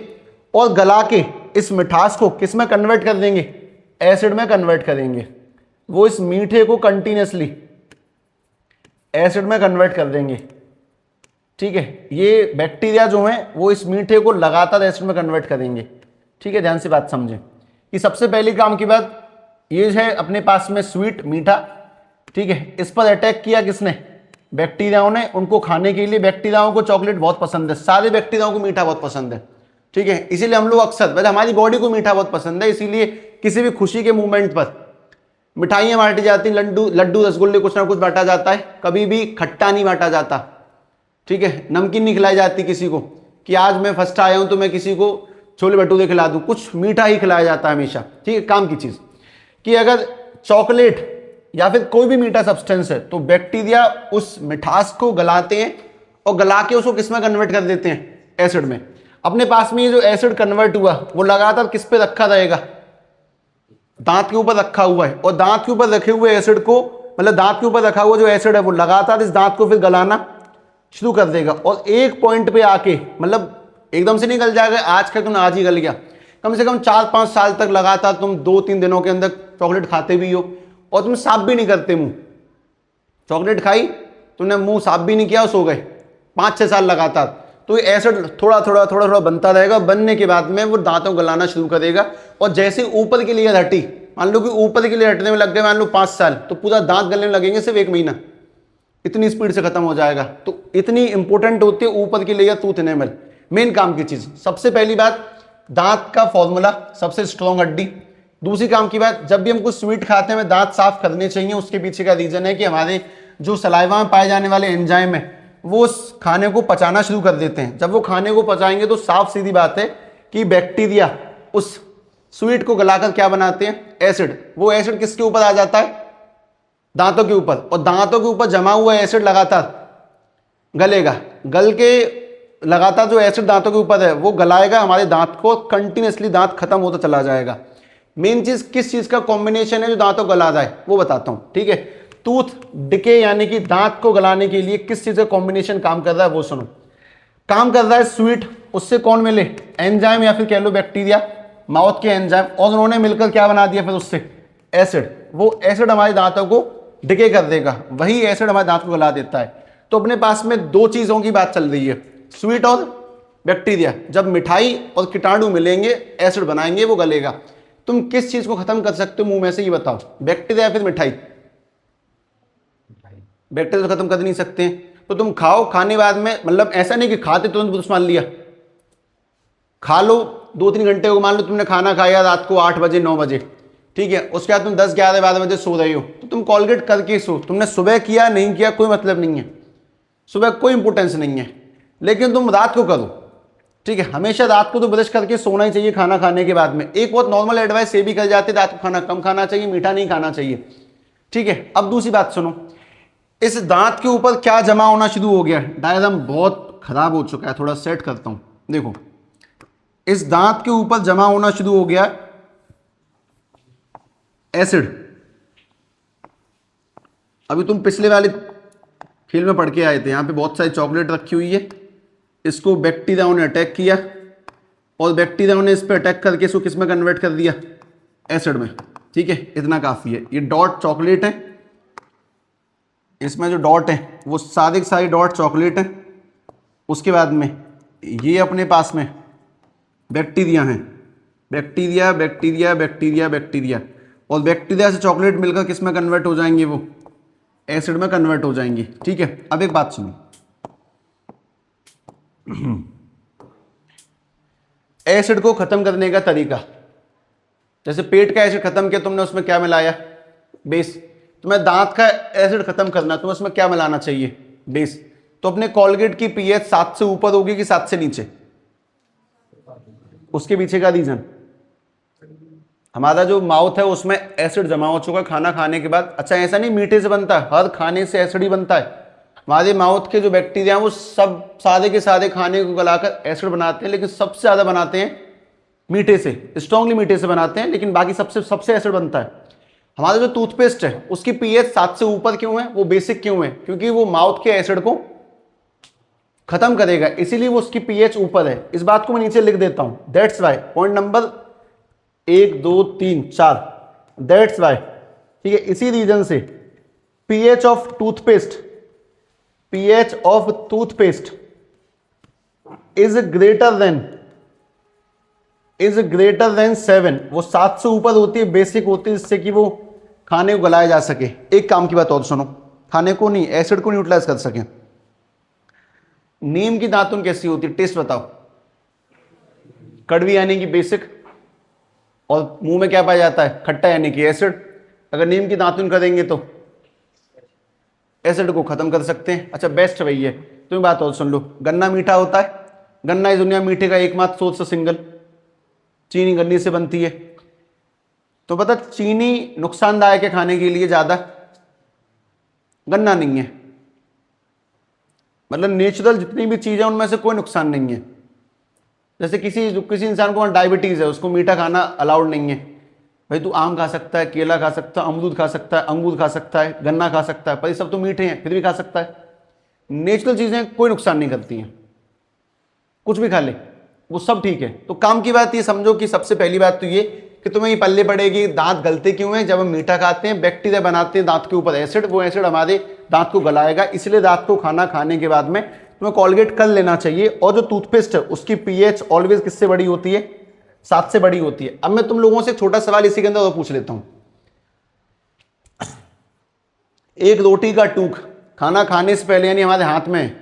और गला के इस मिठास को किस में कन्वर्ट कर देंगे? एसिड में कन्वर्ट करेंगे। वो इस मीठे को कंटिन्यूसली एसिड में कन्वर्ट कर देंगे, ठीक है। ये बैक्टीरिया जो हैं वो इस मीठे को लगातार एसिड में कन्वर्ट करेंगे, ठीक है। ध्यान से बात समझें कि सबसे पहली काम की बात ये है, अपने पास में स्वीट, मीठा, ठीक है। इस पर अटैक किया किसने? बैक्टीरियाओं ने। उनको खाने के लिए, बैक्टीरियाओं को चॉकलेट बहुत पसंद है, सारे बैक्टीरियाओं को मीठा बहुत पसंद है, ठीक है। इसीलिए हम लोग अक्सर, वैसे हमारी बॉडी को मीठा बहुत पसंद है, इसीलिए किसी भी खुशी के मूवमेंट पर मिठाइयाँ बांटी जाती, लड्डू रसगुल्ले कुछ ना कुछ बांटा जाता है, कभी भी खट्टा नहीं बांटा जाता, ठीक है। नमकीन नहीं खिलाई जाती किसी को कि आज मैं फर्स्ट आया हूं तो मैं किसी को छोले भटूरे खिला दूं, कुछ मीठा ही खिलाया जाता है हमेशा, ठीक है। काम की चीज कि अगर चॉकलेट या फिर कोई भी मीठा सब्सटेंस है तो बैक्टीरिया उस मिठास को गलाते हैं और गला के उसको किस में कन्वर्ट कर देते हैं? एसिड में। अपने पास में ये जो एसिड कन्वर्ट हुआ वो लगातार किस पे रखा रहेगा? दांत के ऊपर रखा हुआ है। और दांत के ऊपर रखे हुए एसिड को, मतलब दांत के ऊपर रखा हुआ जो एसिड है वो लगातार इस दांत को फिर गलाना शुरू कर देगा। और एक पॉइंट पे आके, मतलब एकदम से नहीं गल जाएगा, आज का तुम आज ही गल गया, कम से कम 4-5 साल तक लगातार तुम 2-3 दिनों के अंदर चॉकलेट खाते भी हो और तुम साफ भी नहीं करते मुंह। चॉकलेट खाई, तुमने मुंह साफ भी नहीं किया और सो गए 5-6 साल लगातार, तो ये एसिड थोड़ा थोड़ा बनता रहेगा। बनने के बाद में वो दांतों गलाना शुरू करेगा। और जैसे ऊपर की लेयर हटी, मान लो कि ऊपर की लेयर हटने में लग गए मान लो 5 साल, तो पूरा दांत गलने लगेंगे सिर्फ 1 महीना, इतनी स्पीड से खत्म हो जाएगा। तो इतनी इंपॉर्टेंट होती है ऊपर की लेयर टूथ एनेमल। मेन काम की चीज, सबसे पहली बात दांत का फॉर्मूला, सबसे स्ट्रॉन्ग हड्डी। दूसरी काम की बात, जब भी हम कुछ स्वीट खाते हैं दांत साफ करने चाहिए। उसके पीछे का रीजन है कि हमारे जो सलाइवा में पाए जाने वाले एंजाइम है वो उस खाने को पचाना शुरू कर देते हैं। जब वो खाने को पचाएंगे तो साफ सीधी बात है कि बैक्टीरिया उस स्वीट को गलाकर क्या बनाते हैं? एसिड। वो एसिड किसके ऊपर आ जाता है? दांतों के ऊपर। और दांतों के ऊपर जमा हुआ एसिड लगातार गलेगा। गल के लगातार जो एसिड दांतों के ऊपर है वो गलाएगा हमारे दांत को, कंटिन्यूसली दांत खत्म होता चला जाएगा। मेन चीज किस चीज का कॉम्बिनेशन है जो दांतों को गला रहा है वो बताता हूं, ठीक है। टूथ डिके यानी कि दांत को गलाने के लिए किस चीज का कॉम्बिनेशन काम कर रहा है वो सुनो। काम कर रहा है स्वीट, उससे कौन मिले? एंजाइम या फिर कह लो बैक्टीरिया, माउथ के एंजाइम, और उन्होंने मिलकर क्या बना दिया फिर उससे? एसिड। वो एसिड हमारे दांतों को डिके कर देगा, वही एसिड हमारे दांत को गला देता है। तो अपने पास में दो चीजों की बात चल रही है, स्वीट और बैक्टीरिया। जब मिठाई और कीटाणु मिलेंगे एसिड बनाएंगे, वो गलेगा। तुम किस चीज को खत्म कर सकते हो मुंह में से, ये बताओ, बैक्टीरिया या फिर मिठाई? बैक्टीरिया तो खत्म कर नहीं सकते हैं, तो तुम खाओ, खाने बाद में मतलब ऐसा नहीं कि खाते तुरंत बुस मान लिया, खा लो 2-3 घंटे को, मान लो तुमने खाना खाया रात को 8 बजे 9 बजे, ठीक है, उसके बाद तुम 10-11-12 बजे सो रहे हो, तो तुम कोलगेट करके सो। तुमने सुबह किया नहीं किया कोई मतलब नहीं है, सुबह कोई इंपोर्टेंस नहीं है, लेकिन तुम रात को करो, ठीक है। हमेशा रात को तो ब्रश करके सोना ही चाहिए खाना खाने के बाद में। एक बहुत नॉर्मल एडवाइस ये भी कर जाते, रात को खाना कम खाना चाहिए, मीठा नहीं खाना चाहिए, ठीक है। अब दूसरी बात सुनो, इस दांत के ऊपर क्या जमा होना शुरू हो गया? डायग्राम बहुत खराब हो चुका है, थोड़ा सेट करता हूं। देखो, इस दांत के ऊपर जमा होना शुरू हो गया एसिड। अभी तुम पिछले वाले खेल में पढ़ के आए थे, यहां पे बहुत सारी चॉकलेट रखी हुई है, इसको बैक्टीरियाओं ने अटैक किया, और बैक्टीरियाओं ने इस पर अटैक करके इसको किस में कन्वर्ट कर दिया? एसिड में, ठीक है। इतना काफी है। ये डॉट चॉकलेट है, इसमें जो डॉट है वो सारे के सारे डॉट चॉकलेट है। उसके बाद में ये अपने पास में बैक्टीरिया हैं, बैक्टीरिया बैक्टीरिया बैक्टीरिया बैक्टीरिया, और बैक्टीरिया से चॉकलेट मिलकर किस में कन्वर्ट हो जाएंगे? वो एसिड में कन्वर्ट हो जाएंगे, ठीक है। अब एक बात सुनो, एसिड को खत्म करने का तरीका, जैसे पेट का एसिड खत्म किया तुमने, उसमें क्या मिलाया? बेस। तुम्हें दांत का एसिड खत्म करना, तुम्हें उसमें क्या मिलाना चाहिए? बेस। तो अपने कोलगेट की पीएच 7 से ऊपर होगी कि 7 से नीचे? उसके पीछे का रीजन, हमारा जो माउथ है उसमें एसिड जमा हो चुका खाना खाने के बाद। अच्छा, ऐसा नहीं मीठे से बनता है, हर खाने से एसिड ही बनता है। हमारे माउथ के जो बैक्टीरिया हैं वो सब सारे के सारे खाने को गलाकर एसिड बनाते हैं, लेकिन सबसे ज्यादा बनाते हैं मीठे से, स्ट्रांगली मीठे से बनाते हैं, लेकिन बाकी सबसे एसिड बनता है। हमारा जो टूथपेस्ट है उसकी पीएच 7 से ऊपर क्यों है? वो बेसिक क्यों है? क्योंकि वो माउथ के एसिड को खत्म करेगा, इसीलिए वो उसकी पीएच ऊपर है। इस बात को मैं नीचे लिख देता हूं, that's why. Point number 1 2 3 4, that's why, ठीक है। इसी रीजन से pH of toothpaste, pH of toothpaste is greater than 7। वो 7 से ऊपर होती है, बेसिक होती है, जिससे कि वो खाने को गलाया जा सके। एक काम की बात और सुनो, खाने को नहीं, एसिड को न्यूट्रलाइज कर सके। नीम की दातुन कैसी होती है? टेस्ट बताओ। कड़वी यानी कि बेसिक, और मुंह में क्या पाया जाता है? खट्टा यानी कि एसिड। अगर नीम की दातुन करेंगे तो एसिड को खत्म कर सकते हैं। अच्छा, बेस्ट वही है। तुम्हें बात और सुन लो, गन्ना मीठा होता है, गन्ना इस दुनिया मीठे का एकमात्र सोर्स सिंगल, चीनी गन्ने से बनती है। तो पता, चीनी नुकसानदायक है खाने के लिए ज्यादा, गन्ना नहीं है। मतलब नेचुरल जितनी भी चीजें उनमें से कोई नुकसान नहीं है। जैसे किसी इंसान को डायबिटीज है, उसको मीठा खाना अलाउड नहीं है। भाई तू आम खा सकता है, केला खा सकता है, अमरूद खा सकता है, अंगूर खा सकता है, गन्ना खा सकता है, पर ये सब तो मीठे हैं, फिर भी खा सकता है। नेचुरल चीजें कोई नुकसान नहीं करती हैं, कुछ भी खा ले वो सब ठीक है। तो काम की बात ये समझो कि सबसे पहली बात तो ये कि तुम्हें ये पल्ले पड़ेगी, दांत गलते क्यों हैं? जब हम मीठा खाते हैं बैक्टीरिया बनाते हैं दांत के ऊपर एसिड, वो एसिड हमारे दांत को गलाएगा, इसलिए रात को खाना खाने के बाद में तुम्हें कोलगेट कर लेना चाहिए। और जो टूथपेस्ट है उसकी पीएच ऑलवेज किससे बड़ी होती है? 7 से बड़ी होती है। अब मैं तुम लोगों से छोटा सवाल इसी के अंदर और पूछ लेता हूं, एक रोटी का टूक खाना खाने से पहले यानी हमारे हाथ में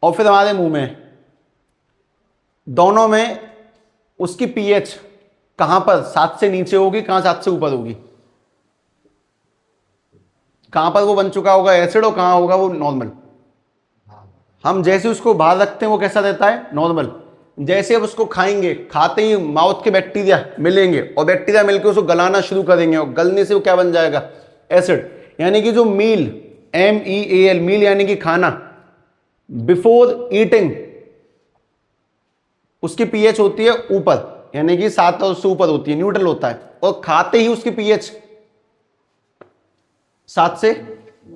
और फिर हमारे मुंह में, दोनों में उसकी पीएच कहां पर 7 से नीचे होगी, कहां 7 से ऊपर होगी? कहां पर वो बन चुका होगा एसिड और कहां होगा वो नॉर्मल? हम जैसे उसको बाहर रखते हैं वो कैसा रहता है? नॉर्मल। जैसे अब उसको खाएंगे, खाते ही माउथ के बैक्टीरिया मिलेंगे और बैक्टीरिया मिलकर उसको गलाना शुरू करेंगे, और गलने से वो क्या बन जाएगा? एसिड। यानी कि जो मील, MEAL, मील यानी कि खाना, बिफोर ईटिंग उसकी पीएच होती है ऊपर, यानी कि 7 और उससे ऊपर होती है, न्यूट्रल होता है। और खाते ही उसकी पीएच 7 से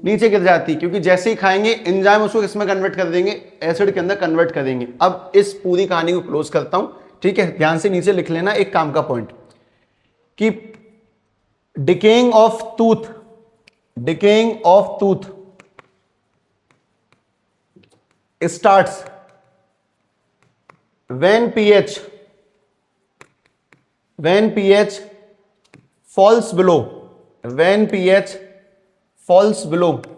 नीचे गिर जाती है, क्योंकि जैसे ही खाएंगे एंजाइम उसको किसमें कन्वर्ट कर देंगे? एसिड के अंदर कन्वर्ट कर देंगे। अब इस पूरी कहानी को क्लोज करता हूं, ठीक है। ध्यान से नीचे लिख लेना एक काम का पॉइंट कि decaying of tooth decaying of tooth starts when pH falls below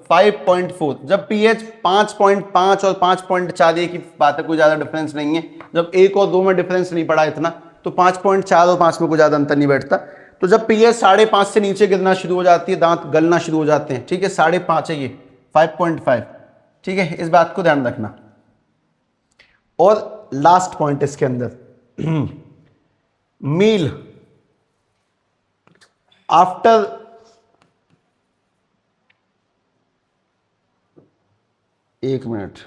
5.4। जब pH 5.5 और 5.4 एक ही बात है, कोई ज्यादा डिफरेंस नहीं है। जब 1 और 2 में डिफरेंस नहीं पड़ा इतना, तो 5.4 और 5 में कोई ज्यादा अंतर नहीं बैठता। तो जब pH 5.5 से नीचे गिरना शुरू हो जाती है, दांत गलना शुरू हो जाते हैं, ठीक है, 5.5 है ये, 5.5, ठीक है, इस बात को ध्यान रखना। और लास्ट पॉइंट इसके अंदर मील आफ्टर एक मिनट,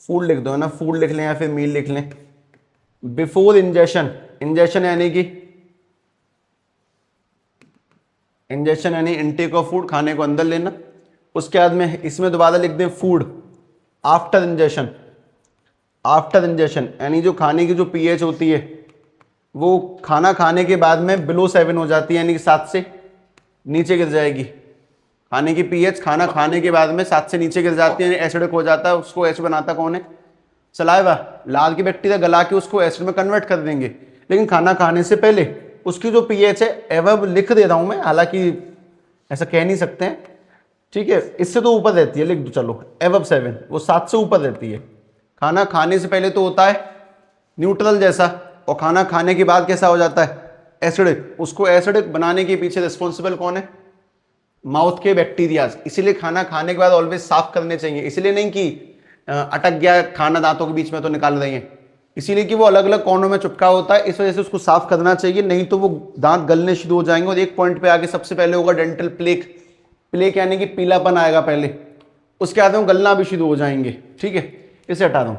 फूड लिख दो, है ना, फूड लिख लें या फिर मील लिख लें। बिफोर इंजेशन, इंजेशन यानी इनटेक ऑफ फूड, खाने को अंदर लेना। उसके बाद में इसमें दोबारा लिख दें फूड आफ्टर इंजेशन। यानी जो खाने की जो पीएच होती है वो खाना खाने के बाद में बिलो 7 हो जाती है, यानी कि 7 से नीचे गिर जाएगी। खाने की पीएच खाना खाने के बाद में 7 से नीचे गिर जाती है, एसिडिक हो जाता है। उसको एसिड बनाता कौन है? सलाइवा। लाल की बैक्टीरिया गला के उसको एसिड में कन्वर्ट कर देंगे, लेकिन खाना खाने से पहले उसकी जो पीएच है, एवब लिख दे रहा हूं मैं, हालांकि ऐसा कह नहीं सकते हैं, ठीक है, इससे तो ऊपर रहती है, लिख दो चलो, एवब 7, वो 7 से ऊपर रहती है। खाना खाने से पहले तो होता है न्यूट्रल जैसा, और खाना खाने के बाद कैसा हो जाता है? एसिडिक। उसको एसिडिक बनाने के पीछे रिस्पॉन्सिबल कौन है? माउथ के बैक्टीरियाज। इसीलिए खाना खाने के बाद ऑलवेज साफ करने चाहिए। इसलिए नहीं कि अटक गया खाना दांतों के बीच में तो निकाल रही है, इसीलिए कि वो अलग अलग कोनों में चिपका होता है, इस वजह से उसको साफ करना चाहिए, नहीं तो वो दांत गलने शुरू हो जाएंगे। और एक पॉइंट पे आगे सबसे पहले होगा डेंटल प्लेक। प्लेक यानी कि पीलापन आएगा पहले, उसके बाद में गलना भी शुरू हो जाएंगे, ठीक है। इसे हटा दो।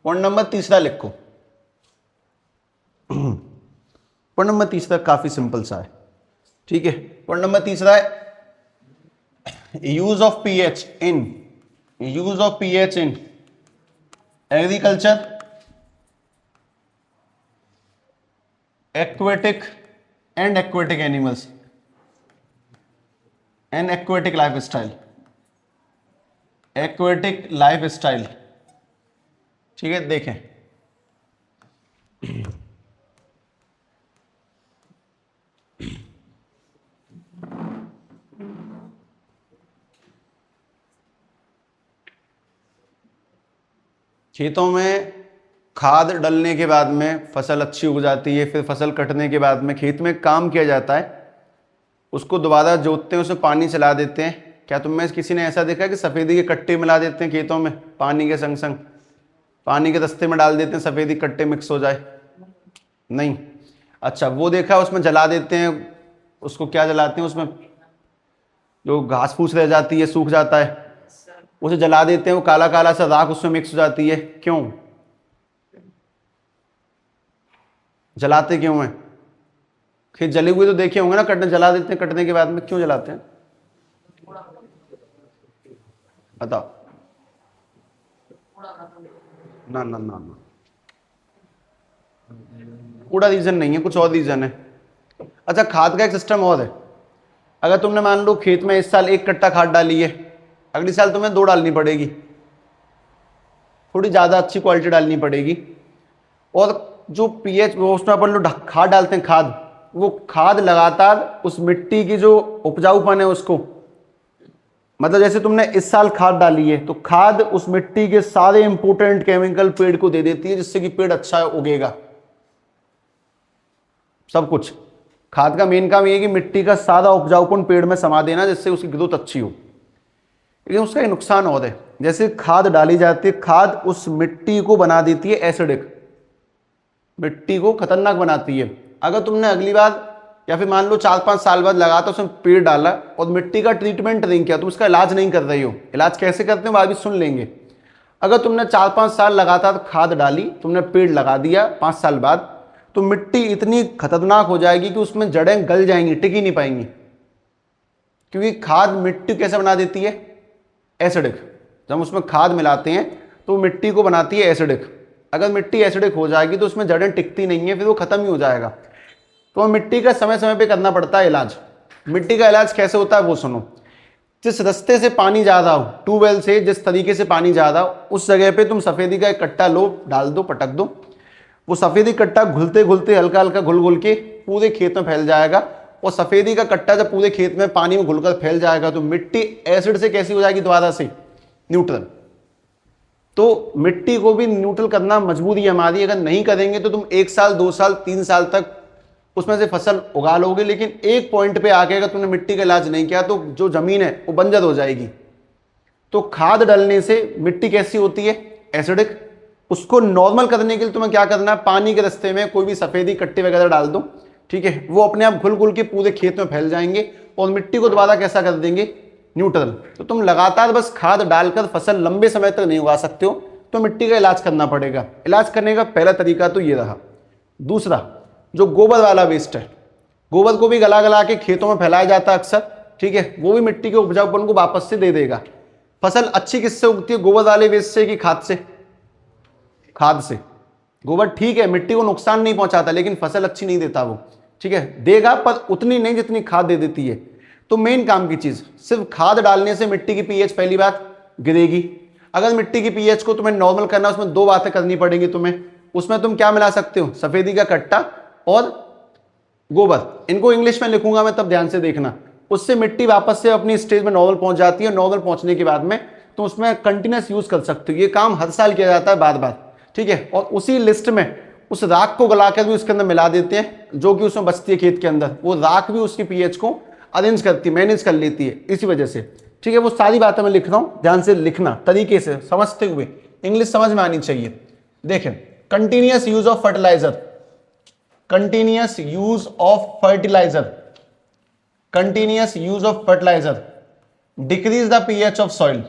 पॉइंट नंबर तीसरा लिखो। पॉइंट नंबर तीसरा काफी सिंपल सा है, ठीक है। पॉइंट नंबर तीसरा है use of pH in agriculture, aquatic and aquatic animals and aquatic life style, ठीक है। देखें, खेतों में खाद डलने के बाद में फसल अच्छी उग जाती है, फिर फसल कटने के बाद में खेत में काम किया जाता है, उसको दोबारा जोतते हैं, उसमें पानी चला देते हैं। क्या तुम में किसी ने ऐसा देखा कि सफ़ेदी के कट्टे मिला देते हैं खेतों में, पानी के संग संग पानी के रास्ते में डाल देते हैं, सफ़ेदी कट्टे मिक्स हो जाए? नहीं। अच्छा, वो देखा, उसमें जला देते हैं, उसको क्या जलाते हैं? उसमें जो घास फूस रह जाती है, सूख जाता है, उसे जला देते हैं, वो काला काला सा राख उसमें मिक्स हो जाती है। क्यों जलाते क्यों हैं? खेत जले हुए तो देखे होंगे ना, कटने जला देते हैं, कटने के बाद में क्यों जलाते हैं? बताओ। ना ना ना ना, कूड़ा रीजन नहीं है, कुछ और रीजन है। अच्छा, खाद का एक सिस्टम और है। अगर तुमने मान लो खेत में इस साल 1 कट्टा खाद डाली है, अगले साल तुम्हें 2 डालनी पड़ेगी, थोड़ी ज्यादा अच्छी क्वालिटी डालनी पड़ेगी। और जो पीएच वो उसमें अपन लोग खाद डालते हैं, खाद, वो खाद लगातार उस मिट्टी की जो उपजाऊपन है उसको, मतलब जैसे तुमने इस साल खाद डाली है तो खाद उस मिट्टी के सारे इंपोर्टेंट केमिकल पेड़ को दे देती है, जिससे कि पेड़ अच्छा उगेगा। सब कुछ खाद का मेन काम ये है कि मिट्टी का सारा उपजाऊपन पेड़ में समा देना, जिससे उसकी ग्रोथ अच्छी हो। लेकिन उसका एक नुकसान और है, जैसे खाद डाली जाती है, खाद उस मिट्टी को बना देती है एसिडिक, मिट्टी को खतरनाक बनाती है। अगर तुमने अगली बार या फिर मान लो 4-5 साल बाद लगाता, उसमें पेड़ डाला और मिट्टी का ट्रीटमेंट नहीं किया, तुम उसका इलाज नहीं कर रही हो। इलाज कैसे करते हो वो भी सुन लेंगे। अगर तुमने 4-5 साल लगातार खाद डाली, तुमने पेड़ लगा दिया 5 साल बाद, तो मिट्टी इतनी खतरनाक हो जाएगी कि उसमें जड़ें गल जाएंगी, टिक ही नहीं पाएंगी। क्योंकि खाद मिट्टी कैसे बना देती है? एसिडिक। जब उसमें खाद मिलाते हैं तो मिट्टी को बनाती है एसिडिक। अगर मिट्टी एसिडिक हो जाएगी तो उसमें जड़ें टिकती नहीं है, फिर वो खत्म ही हो जाएगा। तो मिट्टी का समय समय पे करना पड़ता है इलाज। मिट्टी का इलाज कैसे होता है वो सुनो। जिस रास्ते से पानी ज्यादा हो, ट्यूबवेल से जिस तरीके से पानी ज्यादा हो, उस जगह पे तुम सफेदी का एक कट्टा लो, डाल दो, पटक दो। वो सफेदी कट्टा घुलते घुलते हल्का हल्का घुल घुल के पूरे खेत में फैल जाएगा। और सफेदी का कट्टा जब पूरे खेत में पानी में घुलकर फैल जाएगा तो मिट्टी एसिड से कैसी हो जाएगी? दोबारा से न्यूट्रल। तो मिट्टी को भी न्यूट्रल करना मजबूरी है हमारी। अगर नहीं करेंगे तो तुम 1 साल 2 साल 3 साल तक उसमें से फसल उगा लोगे, लेकिन एक पॉइंट पे आके अगर तुमने मिट्टी का इलाज नहीं किया तो जो जमीन है वो बंजर हो जाएगी। तो खाद डालने से मिट्टी कैसी होती है? एसिडिक। उसको नॉर्मल करने के लिए तुम्हें क्या करना है? पानी के रास्ते में कोई भी सफेदी कट्टे वगैरह डाल दो, ठीक है, वो अपने आप घुल घुल के पूरे खेत में फैल जाएंगे और मिट्टी को दोबारा कैसा कर देंगे? न्यूट्रल। तो तुम लगातार बस खाद डालकर फसल लंबे समय तक नहीं उगा सकते हो, तो मिट्टी का इलाज करना पड़ेगा। इलाज करने का पहला तरीका तो ये रहा। दूसरा, जो गोबर वाला वेस्ट है, गोबर को भी गला गला के खेतों में फैलाया जाता है अक्सर, ठीक है, वो भी मिट्टी के उपजाऊपन को वापस से दे देगा। फसल अच्छी किससे उगती है? गोबर वाले वेस्ट से कि खाद से? खाद से। गोबर ठीक है, मिट्टी को नुकसान नहीं पहुंचाता, लेकिन फसल अच्छी नहीं देता वो, ठीक है, देगा पर उतनी नहीं जितनी खाद दे देती है। तो मेन काम की चीज, सिर्फ खाद डालने से मिट्टी की पीएच पहली बात गिरेगी। अगर मिट्टी की पीएच को तुम्हें नॉर्मल करना, उसमें 2 बातें करनी पड़ेंगी तुम्हें। उसमें तुम क्या मिला सकते हो? सफेदी का कट्टा और गोबर। इनको इंग्लिश में लिखूंगा मैं, तब ध्यान से देखना। उससे मिट्टी वापस से अपनी स्टेज में नॉर्मल पहुंच जाती है। नॉर्मल पहुंचने के बाद में तो उसमें कंटिन्यूस यूज कर सकते हो। ये काम हर साल किया जाता है, बार बार, ठीक है। और उसी लिस्ट में उस राख को गलाकर भी उसके अंदर मिला देते हैं, जो कि उसमें बचती है खेत के अंदर। वो राख भी उसकी पीएच को अरेंज करती है, मैनेज कर लेती है इसी वजह से, ठीक है। वो सारी बातें मैं लिख रहा हूं, ध्यान से लिखना, तरीके से समझते हुए। इंग्लिश समझ में आनी चाहिए। देखें, continuous use of fertiliser, continuous use of fertiliser, continuous use of fertiliser decrease the pH of soil,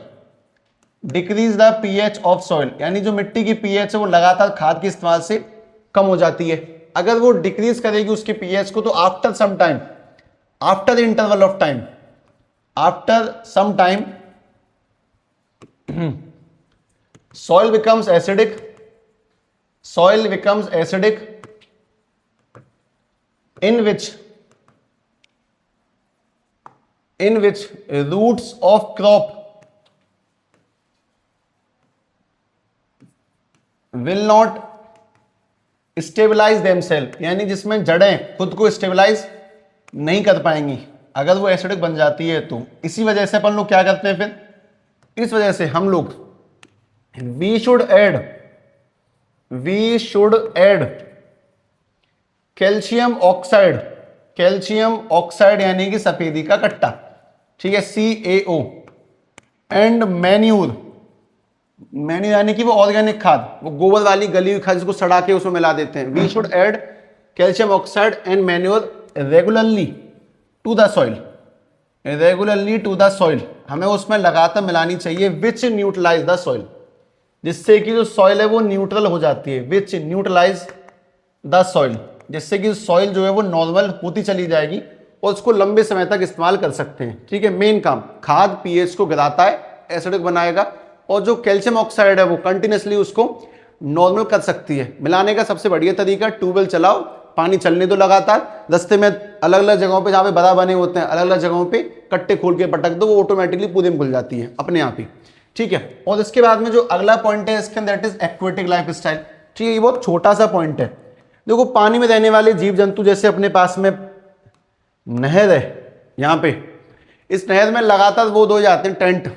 decrease the pH of soil. यानी जो मिट्टी की पीएच है वो लगातार खाद के इस्तेमाल से कम हो जाती है। अगर वो डिक्रीज करेगी उसकी पीएच को, तो after some time, after the interval of time, after some time soil becomes acidic, soil becomes acidic in which roots of crop will not stabilize themselves। यानी जिसमें जड़ें खुद को स्टेबलाइज नहीं कर पाएंगी अगर वो एसिडिक बन जाती है। तो इसी वजह से अपन लोग क्या करते हैं फिर? इस वजह से हम लोग we should add calcium oxide, calcium oxide यानी कि सफेदी का कट्टा, ठीक है, CaO, एंड मैन्यूर, मैन्यूर यानी कि वो ऑर्गेनिक खाद, वो गोबर वाली गली हुई खाद जिसको सड़ा के उसमें मिला देते हैं। We should add calcium oxide and manure regularly to the soil, regularly to the soil. हमें उसमें लगातार मिलानी चाहिए, विच न्यूट्रलाइज द सॉइल, जिससे कि जो सॉइल है वो न्यूट्रल हो जाती है। विच न्यूट्रलाइज द सॉइल, जिससे कि सॉइल जो है वो नॉर्मल होती चली जाएगी और उसको लंबे समय तक इस्तेमाल कर सकते हैं, ठीक है। मेन काम, खाद पीएच को गिराता है, एसिडिक बनाएगा, और जो कैल्शियम ऑक्साइड है वो कंटिन्यूसली उसको नॉर्मल कर सकती है। मिलाने का सबसे बढ़िया तरीका, ट्यूबवेल चलाओ, पानी चलने दो लगातार, रास्ते में अलग अलग जगहों पे जहाँ पे बड़ा बने होते हैं, अलग अलग जगहों पे कट्टे खोल के पटक दो, वो ऑटोमेटिकली पूरे में घुल जाती है अपने आप ही, ठीक है। और इसके बाद में जो अगला पॉइंट है इसके अंदर, that is aquatic life style, ठीक है। ये बहुत छोटा सा पॉइंट है। देखो, पानी में रहने वाले जीव जंतु, जैसे अपने पास में नहर है यहाँ पे, इस नहर में लगातार वो धो जाते हैं, टेंट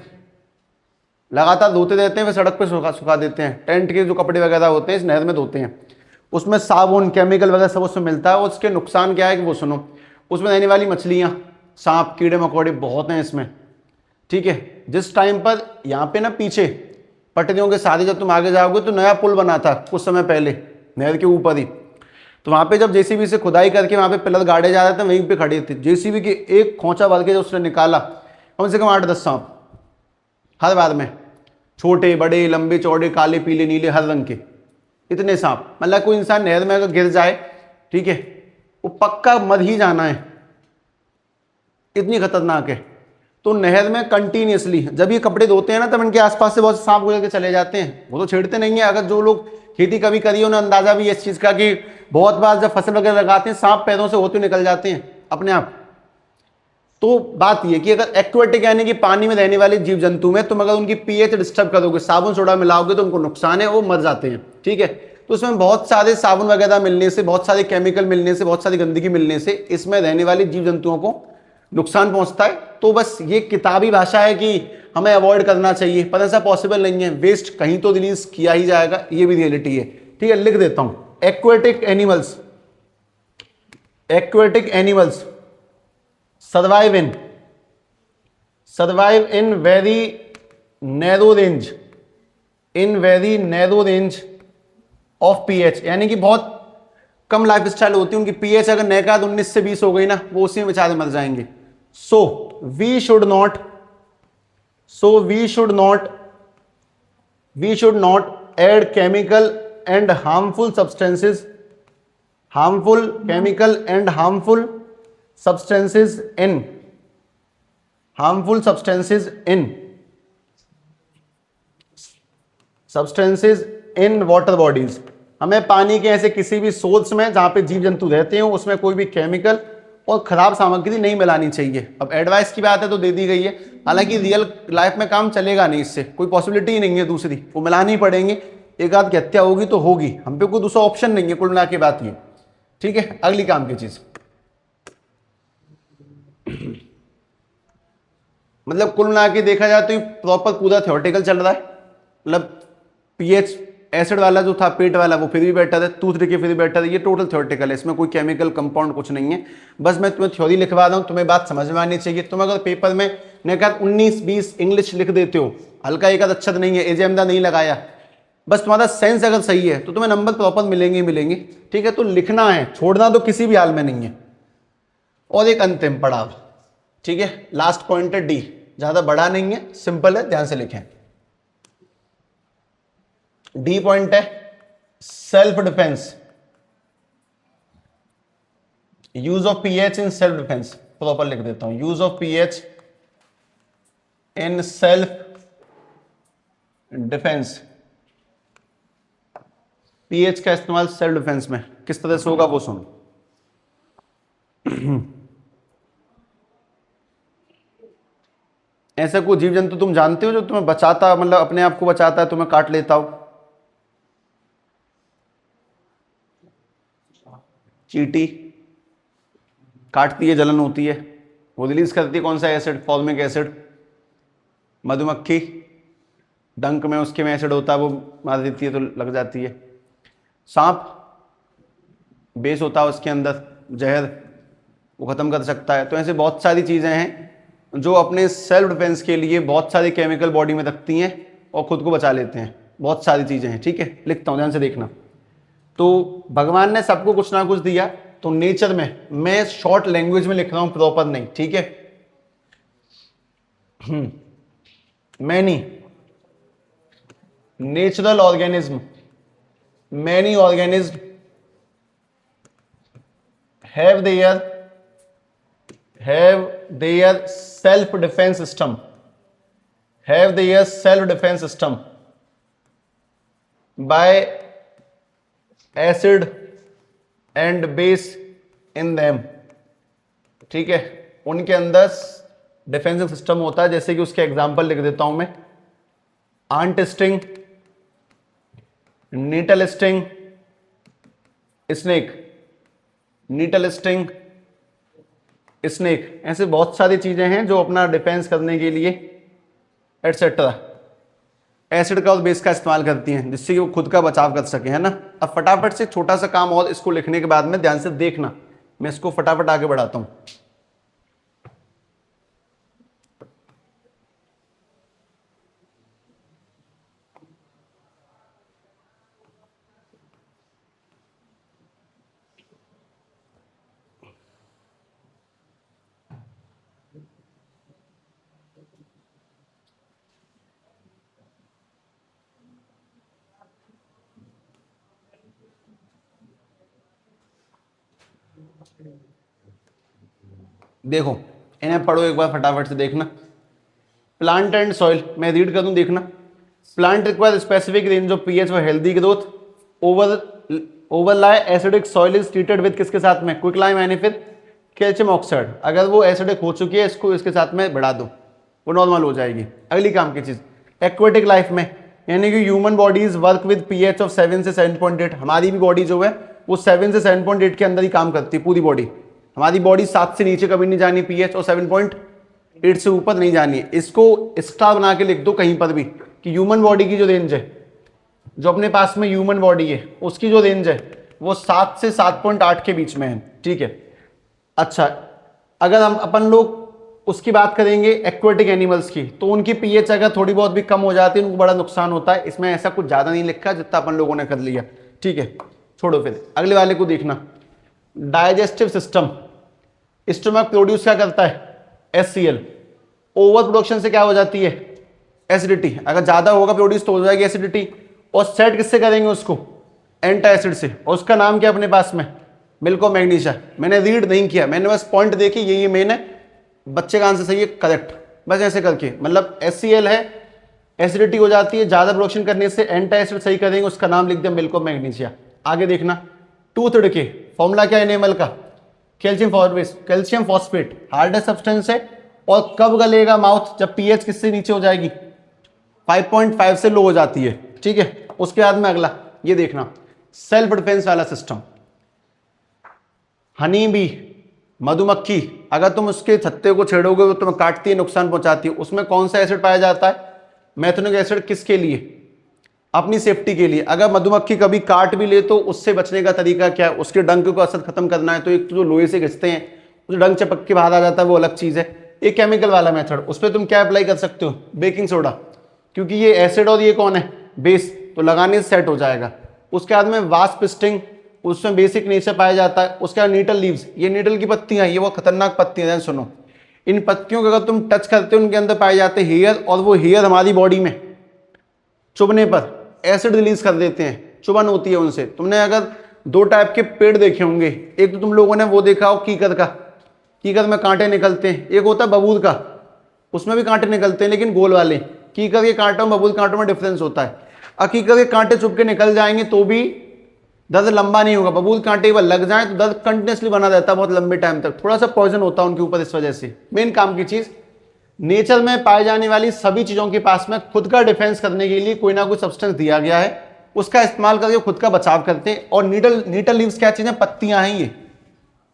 लगातार धोते रहते हैं, फिर सड़क पे सुखा देते हैं। टेंट के जो कपड़े वगैरह होते हैं इस नहर में धोते हैं, उसमें साबुन केमिकल वगैरह सब उसमें मिलता है। और उसके नुकसान क्या है कि वो सुनो, उसमें रहने वाली मछलियाँ, सांप, कीड़े मकोड़े बहुत हैं इसमें, ठीक है। जिस टाइम पर यहाँ पे ना पीछे पटरियों के साथ ही जब तुम आगे जाओगे तो नया पुल बना था कुछ समय पहले नहर के ऊपर ही, तो वहाँ पे जब जेसीबी से खुदाई करके वहाँ पे पिलर गाड़े जा रहे थे, वहीं पे खड़े थे, जेसीबी के एक खोंचा भर के जो उसने निकाला, कम से कम 8-10 सांप हर बार में, छोटे बड़े लंबे चौड़े काले पीले नीले हर रंग के, इतने सांप। मतलब कोई इंसान नहर में अगर गिर जाए ठीक है, वो पक्का मर ही जाना है, इतनी खतरनाक है। तो नहर में कंटिन्यूसली जब ये कपड़े धोते हैं ना, तब इनके आसपास से बहुत सांप गुजर के चले जाते हैं, वो तो छेड़ते नहीं है। अगर जो लोग खेती कभी करी उन्हें अंदाजा भी है इस चीज का कि बहुत बार जब फसल वगैरह लगाते हैं सांप पैरों से होते निकल जाते हैं अपने आप। तो बात यह कि अगर एक्वेटिक यानी कि पानी में रहने वाले जीव जंतु में तुम अगर उनकी पीएच डिस्टर्ब करोगे, साबुन सोडा मिलाओगे, तो उनको नुकसान है, वो मर जाते हैं। ठीक है, तो इसमें बहुत सारे साबुन वगैरह मिलने से, बहुत सारे केमिकल मिलने से, बहुत सारी गंदगी मिलने से इसमें रहने वाले जीव जंतुओं को नुकसान पहुंचता है। तो बस ये किताबी भाषा है कि हमें अवॉइड करना चाहिए, पर ऐसा पॉसिबल नहीं है, वेस्ट कहीं तो रिलीज किया ही जाएगा, ये भी रियलिटी है। ठीक है, लिख देता हूं, aquatic animals, aquatic animals survive in very narrow range, in very narrow range of pH, यानी कि बहुत कम लाइफ स्टाइल होती है उनकी। पीएच अगर नैकाद 19 से 20 हो गई ना, वो उसी में बेचारे मर जाएंगे। So we should not add chemical and harmful substances, in water bodies. हमें पानी के ऐसे किसी भी सोर्स में जहां पे जीव जंतु रहते हो उसमें कोई भी केमिकल और खराब सामग्री नहीं मिलानी चाहिए। अब एडवाइस की बात है तो दे दी गई है, हालांकि रियल लाइफ में काम चलेगा नहीं, इससे कोई पॉसिबिलिटी ही नहीं है दूसरी, वो मिलानी पड़ेंगे। एक आध की हत्या होगी तो होगी, हम पे कोई दूसरा ऑप्शन नहीं है, कुल मिला के बात ये। ठीक है, अगली काम की चीज, मतलब कुल मिला के देखा जाए तो ये प्रॉपर पूरा थ्योरेटिकल चल रहा है। मतलब पीएच एसिड वाला जो था पेट वाला वो फिर भी बेटर है, टूथ के फिर भी बेटर है, ये टोटल थ्योरेटिकल है, इसमें कोई केमिकल कंपाउंड कुछ नहीं है। बस मैं तुम्हें थ्योरी लिखवा रहा हूं, तुम्हें बात समझ में आनी चाहिए। तुम अगर पेपर में ने कहा 19-20 इंग्लिश लिख देते हो, हल्का एक अक्षर नहीं है, एजेंडा नहीं लगाया, बस तुम्हारा सेंस अगर सही है तो तुम्हें नंबर प्रॉपर मिलेंगे मिलेंगे। ठीक है, तो लिखना है, छोड़ना तो किसी भी हाल में नहीं है। और एक अंतिम पड़ाव, ठीक है, लास्ट पॉइंट है डी, ज्यादा बड़ा नहीं है, सिंपल है, ध्यान से लिखें। डी पॉइंट है self defence, use of pH in self defence. Proper लिख देता हूं, use of pH in self defence. PH का इस्तेमाल सेल्फ डिफेंस में किस तरह से होगा वो सुन। ऐसा कोई जीव जंतु तुम जानते हो जो तुम्हें बचाता, मतलब अपने आप को बचाता है, तुम्हें काट लेता हो? चींटी काटती है, जलन होती है, वो रिलीज करती है कौन सा एसिड? Formic acid. मधुमक्खी डंक में उसके में एसिड होता है, वो मार देती है तो लग जाती है। सांप बेस होता है उसके अंदर जहर, वो खत्म कर सकता है। तो ऐसे बहुत सारी चीजें हैं जो अपने सेल्फ डिफेंस के लिए बहुत सारी केमिकल बॉडी में रखती हैं और खुद को बचा लेते हैं। बहुत सारी चीजें हैं, ठीक है, लिखता हूं, ध्यान से देखना। तो भगवान ने सबको कुछ ना कुछ दिया, तो नेचर में, मैं शॉर्ट लैंग्वेज में लिख रहा हूं, प्रॉपर नहीं, ठीक है। Many natural organism, many organism have their self defense system, have their self defense system by acid and base in them। ठीक है, उनके अंदर डिफेंसिव सिस्टम होता है, जैसे कि उसके एग्जांपल लिख देता हूं मैं। Ant sting, nettle sting, snake, nettle sting, snake, ऐसे बहुत सारी चीजें हैं जो अपना डिफेंस करने के लिए एटसेट्रा एसिड का और बेस का इस्तेमाल करती हैं, जिससे कि वो खुद का बचाव कर सके, है ना। अब फटाफट से छोटा सा काम और इसको लिखने के बाद में ध्यान से देखना, मैं इसको फटाफट आगे बढ़ाता हूं। देखो इन्हें पढ़ो एक बार फटाफट से, देखना। प्लांट एंड सॉइल, मैं रीड कर दूं, देखना। Plant require specific range of pH for healthy growth. Overly acidic soil is treated with किसके साथ में, क्विकलाइम यानी फिर कैल्शियम ऑक्साइड। अगर वो एसिडिक हो चुकी है इसको इसके साथ में बढ़ा दो, वो नॉर्मल हो जाएगी। अगली काम की चीज एक्वेटिक लाइफ में, यानी कि human bodies work with pH of 7 से 7.8। हमारी भी बॉडी जो है वो 7 से 7.8 के अंदर ही काम करती है पूरी बॉडी। हमारी बॉडी 7 से नीचे कभी नहीं जानी पीएच, और 7.8 से ऊपर नहीं जानी है। इसको स्टार बना के लिख दो कहीं पर भी कि ह्यूमन बॉडी की जो रेंज है, जो अपने पास में ह्यूमन बॉडी है उसकी जो रेंज है वो 7 से 7.8 के बीच में है, ठीक है। अच्छा, अगर हम अपन लोग उसकी बात करेंगे एक्वेटिक एनिमल्स की, तो उनकी पीएच अगर थोड़ी बहुत भी कम हो जाती है उनको बड़ा नुकसान होता है। इसमें ऐसा कुछ ज्यादा नहीं लिखा जितना अपन लोगों ने कर लिया, ठीक है, छोड़ो। फिर अगले वाले को देखना, डाइजेस्टिव सिस्टम। स्टमक प्रोड्यूस क्या करता है, HCl। ओवर प्रोडक्शन से क्या हो जाती है, एसिडिटी। अगर ज्यादा होगा प्रोड्यूस तो हो जाएगी एसिडिटी। और सेट किससे करेंगे उसको, एंटासिड से। और उसका नाम क्या अपने पास में, मिल्को मैग्नीशिया। मैंने रीड नहीं किया, मैंने बस पॉइंट देखी, ये मेन है। बच्चे का आंसर सही है, करेक्ट। बस ऐसे करके, मतलब HCl है, एसिडिटी हो जाती है, ज्यादा प्रोडक्शन करने से एंटासिड सही करेंगे, उसका नाम लिख दिया मिल्को मैग्नीशिया। आगे देखना, टूथ के फॉर्मूला क्या है एनिमल का, कैल्शियम फॉस्फेट। हार्डेस्ट सब्सटेंस है। और कब गलेगा माउथ, जब पीएच किससे नीचे हो जाएगी, 5.5 से लो हो जाती है, ठीक है। उसके बाद में अगला ये देखना, सेल्फ डिफेंस वाला सिस्टम। हनी बी, मधुमक्खी, अगर तुम उसके छत्ते को छेड़ोगे तो तुम्हें काटती है, नुकसान पहुंचाती है। उसमें कौन सा एसिड पाया जाता है, मेथनोइक एसिड। किसके लिए, अपनी सेफ्टी के लिए। अगर मधुमक्खी कभी काट भी ले तो उससे बचने का तरीका क्या है, उसके डंक को असर खत्म करना है तो एक तो जो लोहे से घिसते हैं उस डंक चपक के बाहर आ जाता है, वो अलग चीज है। एक केमिकल वाला मेथड, उस पर तुम क्या अप्लाई कर सकते हो, बेकिंग सोडा, क्योंकि ये एसिड और ये कौन है, बेस, तो लगाने से सेट हो जाएगा। उसके बाद में वास्प स्टिंग, उसमें बेसिक नेचर पाया जाता है। उसके बाद नीटल लीव्स, ये नीटल की पत्तियां, ये वो खतरनाक पत्तियां हैं, सुनो। इन पत्तियों को अगर तुम टच करते हो उनके अंदर पाए जाते हैं हेयर, और वो हेयर हमारी बॉडी में चुभने पर एसिड रिलीज कर देते हैं, चुभन होती है उनसे। तुमने अगर 2 टाइप के पेड़ देखे होंगे, एक तो तुम लोगों ने वो देखा हो कीकर का, कीकर में कांटे निकलते हैं। एक होता है बबूल का, उसमें भी कांटे निकलते हैं लेकिन गोल वाले। कीकर के कांटों में बबूल कांटों में डिफरेंस होता है। कीकर के कांटे चुभ के निकल जाएंगे तो भी दर्द लंबा नहीं होगा। बबूल कांटे पर लग जाए तो दर्द कंटिन्यूसली बना रहता है बहुत लंबे टाइम तक, थोड़ा सा पॉइजन होता है उनके ऊपर। इस वजह से मेन काम की चीज, नेचर में पाए जाने वाली सभी चीजों के पास में खुद का डिफेंस करने के लिए कोई ना कोई सब्सटेंस दिया गया है, उसका इस्तेमाल करके खुद का बचाव करते हैं। और नीटल लीव्स क्या चीजें, पत्तियां हैं।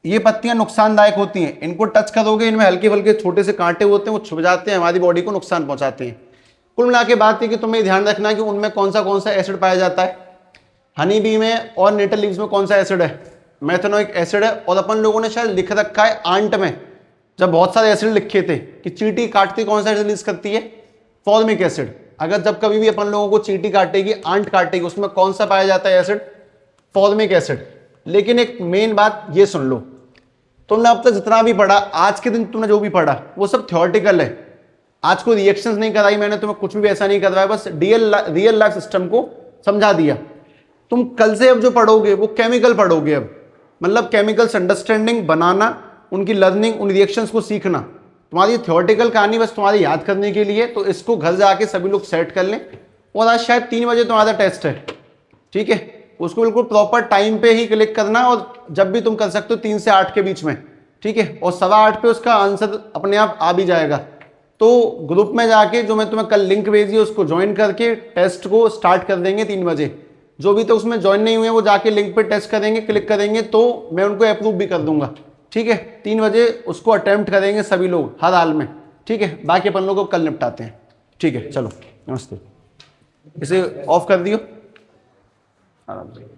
ये पत्तियां नुकसानदायक होती हैं, इनको टच करोगे इनमें हल्के हल्के छोटे से कांटे होते हैं, वो छुप जाते हैं, हमारी बॉडी को नुकसान पहुंचाते हैं। कुल मिला के बात है कि तुम्हें ध्यान रखना है कि उनमें कौन सा एसिड पाया जाता है। हनी बी में और नीटल लीव्स में कौन सा एसिड है, मेथनोइक एसिड है। और अपन लोगों ने शायद लिख रखा है आंट में, जब बहुत सारे एसिड लिखे थे कि चींटी काटती कौन सा एसिड रिलीज करती है, फॉर्मिक एसिड। अगर जब कभी भी अपन लोगों को चींटी काटेगी, आंट काटेगी, उसमें कौन सा पाया जाता है एसिड, फॉर्मिक एसिड। लेकिन एक मेन बात ये सुन लो, तुमने अब तक जितना भी पढ़ा, आज के दिन तुमने जो भी पढ़ा वो सब थ्योरेटिकल है। आज कोई रिएक्शंस नहीं कराई मैंने तुम्हें, कुछ भी ऐसा नहीं करवाया, बस रियल लाइफ सिस्टम को समझा दिया। तुम कल से अब जो पढ़ोगे वो केमिकल पढ़ोगे। अब मतलब केमिकल्स अंडरस्टैंडिंग, बनाना, उनकी लर्निंग, उन रिएक्शंस को सीखना। तुम्हारी थ्योरेटिकल कहानी बस तुम्हारी याद करने के लिए, तो इसको घर जाके सभी लोग सेट कर लें। और आज शायद 3 बजे तुम्हारा टेस्ट है, ठीक है, उसको बिल्कुल प्रॉपर टाइम पे ही क्लिक करना, और जब भी तुम कर सकते हो 3 से 8 के बीच में, ठीक है। और 8:15 पे उसका आंसर अपने आप आ भी जाएगा। तो ग्रुप में जाके जो मैं तुम्हें कल लिंक भेजी है उसको ज्वाइन करके टेस्ट को स्टार्ट कर देंगे 3 बजे। जो भी तो उसमें ज्वाइन नहीं हुए वो जाके लिंक पे टेस्ट करेंगे, क्लिक करेंगे तो मैं उनको अप्रूव भी कर दूंगा, ठीक है। 3 बजे उसको अटेम्प्ट करेंगे सभी लोग हर हाल में, ठीक है। बाकी अपन लोग को कल निपटाते हैं, ठीक है। चलो नमस्ते, इसे ऑफ कर दियो आराम से।